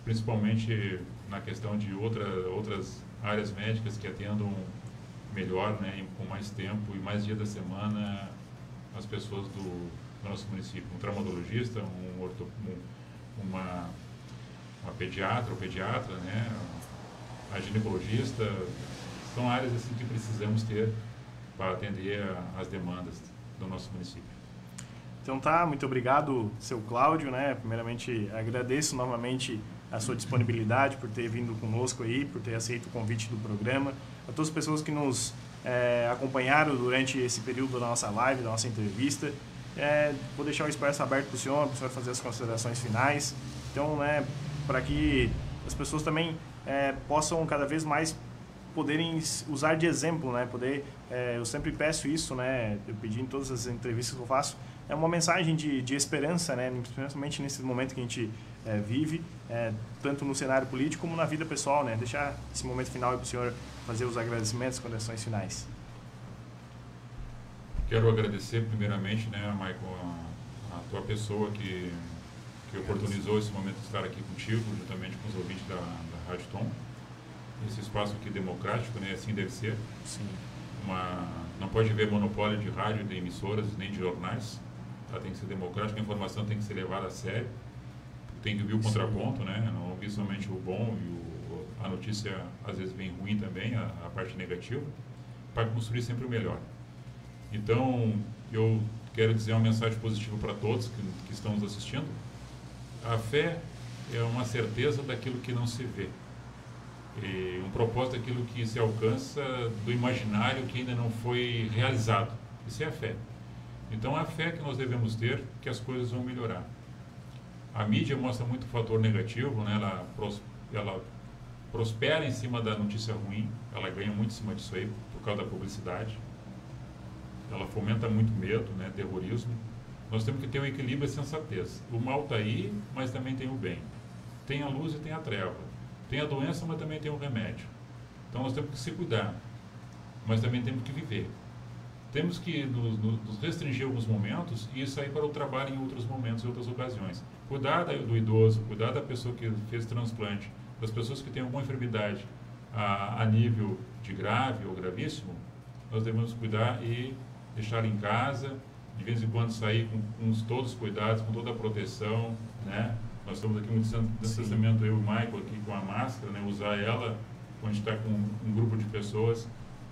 Principalmente na questão de outras áreas médicas que atendam melhor, né, com mais tempo e mais dia da semana as pessoas do nosso município. Um traumatologista, uma pediatra ou pediatra, né, a ginecologista, são áreas assim que precisamos ter para atender as demandas do nosso município. Então tá, muito obrigado, seu Cláudio, né? Primeiramente, agradeço novamente a sua disponibilidade por ter vindo conosco aí, por ter aceito o convite do programa. A todas as pessoas que nos acompanharam durante esse período da nossa live, da nossa entrevista. Vou deixar o espaço aberto para o senhor fazer as considerações finais. Então, né, para que as pessoas também possam cada vez mais poderem usar de exemplo, né? Eu sempre peço isso, né? Eu pedi em todas as entrevistas que eu faço, é uma mensagem de esperança, né? Principalmente nesse momento que a gente vive, tanto no cenário político como na vida pessoal, né? Deixar esse momento final para o senhor fazer os agradecimentos, considerações finais. Quero agradecer primeiramente, né, Michael, a tua pessoa que oportunizou esse momento de estar aqui contigo, juntamente com os ouvintes da Rádio Tom. Esse espaço aqui democrático, né? Assim deve ser. Sim. Não pode haver monopólio de rádio, de emissoras, nem de jornais. Tá? Tem que ser democrático, a informação tem que ser levada a sério. Tem que ouvir o contraponto, né? Não ouvir somente o bom e a notícia às vezes vem ruim também, a parte negativa, para construir sempre o melhor. Então, eu quero dizer uma mensagem positiva para todos que estão nos assistindo. A fé é uma certeza daquilo que não se vê. E um propósito daquilo que se alcança do imaginário que ainda não foi realizado. Isso é a fé. Então, é a fé que nós devemos ter que as coisas vão melhorar. A mídia mostra muito fator negativo, né? Ela prospera em cima da notícia ruim, ela ganha muito em cima disso aí, por causa da publicidade. Ela fomenta muito medo, né? Terrorismo. Nós temos que ter um equilíbrio e sensatez. O mal está aí, mas também tem o bem. Tem a luz e tem a treva. Tem a doença, mas também tem o remédio. Então nós temos que se cuidar, mas também temos que viver. Temos que nos restringir alguns momentos e sair para o trabalho em outros momentos, em outras ocasiões. Cuidar do idoso, cuidar da pessoa que fez transplante, das pessoas que têm alguma enfermidade a nível de grave ou gravíssimo, nós devemos cuidar e deixar em casa, de vez em quando sair com todos os cuidados, com toda a proteção, né? Nós estamos aqui muito distanciamento, eu e o Michael aqui com a máscara, né? Usar ela quando a gente está com um grupo de pessoas,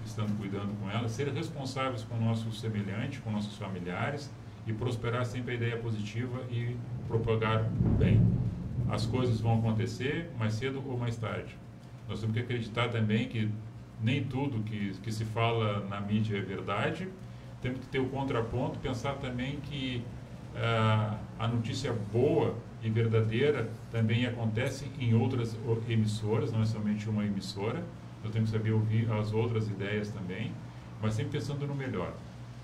estando cuidando com ela, ser responsáveis com o nosso semelhante, com nossos familiares e prosperar sempre a ideia positiva e propagar o bem. as coisas vão acontecer mais cedo ou mais tarde. Nós temos que acreditar também que nem tudo que se fala na mídia é verdade. Temos que ter o contraponto, pensar também que a notícia boa e verdadeira também acontece em outras emissoras, não é somente uma emissora. Nós temos que saber ouvir as outras ideias também, mas sempre pensando no melhor.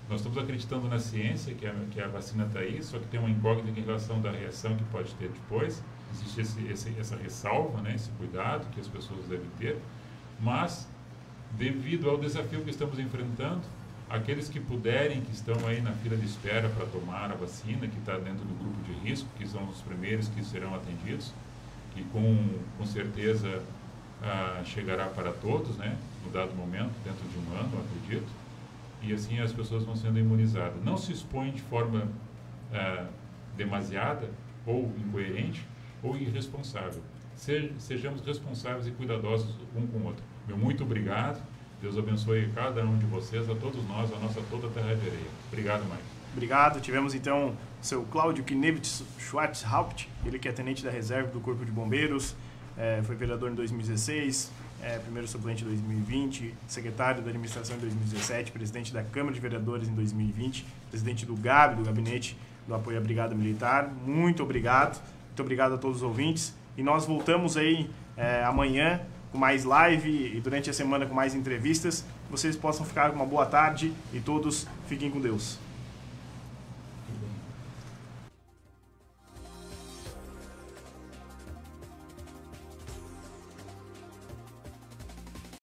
Nós estamos acreditando na ciência, que a vacina está aí, só que tem uma incógnita em relação da reação que pode ter depois. Existe essa ressalva, né, esse cuidado que as pessoas devem ter, mas devido ao desafio que estamos enfrentando, aqueles que puderem, que estão aí na fila de espera para tomar a vacina, que está dentro do grupo de risco, que são os primeiros que serão atendidos, que com certeza chegará para todos, né, no dado momento, dentro de um ano, eu acredito, e assim as pessoas vão sendo imunizadas. Não se expõem de forma demasiada, ou incoerente, ou irresponsável. Sejamos responsáveis e cuidadosos um com o outro. Meu muito obrigado. Deus abençoe cada um de vocês, a todos nós, a nossa toda Terra de Areia. Obrigado, Mike. Obrigado. Tivemos então o seu Cláudio Knevitz Schwarzhaupt, ele que é tenente da reserva do Corpo de Bombeiros, foi vereador em 2016, primeiro suplente em 2020, secretário da administração em 2017, presidente da Câmara de Vereadores em 2020, presidente do GAB, do Gabinete do Apoio à Brigada Militar. Muito obrigado. Muito obrigado a todos os ouvintes. E nós voltamos aí amanhã com mais live e durante a semana com mais entrevistas. Vocês possam ficar com uma boa tarde e todos fiquem com Deus.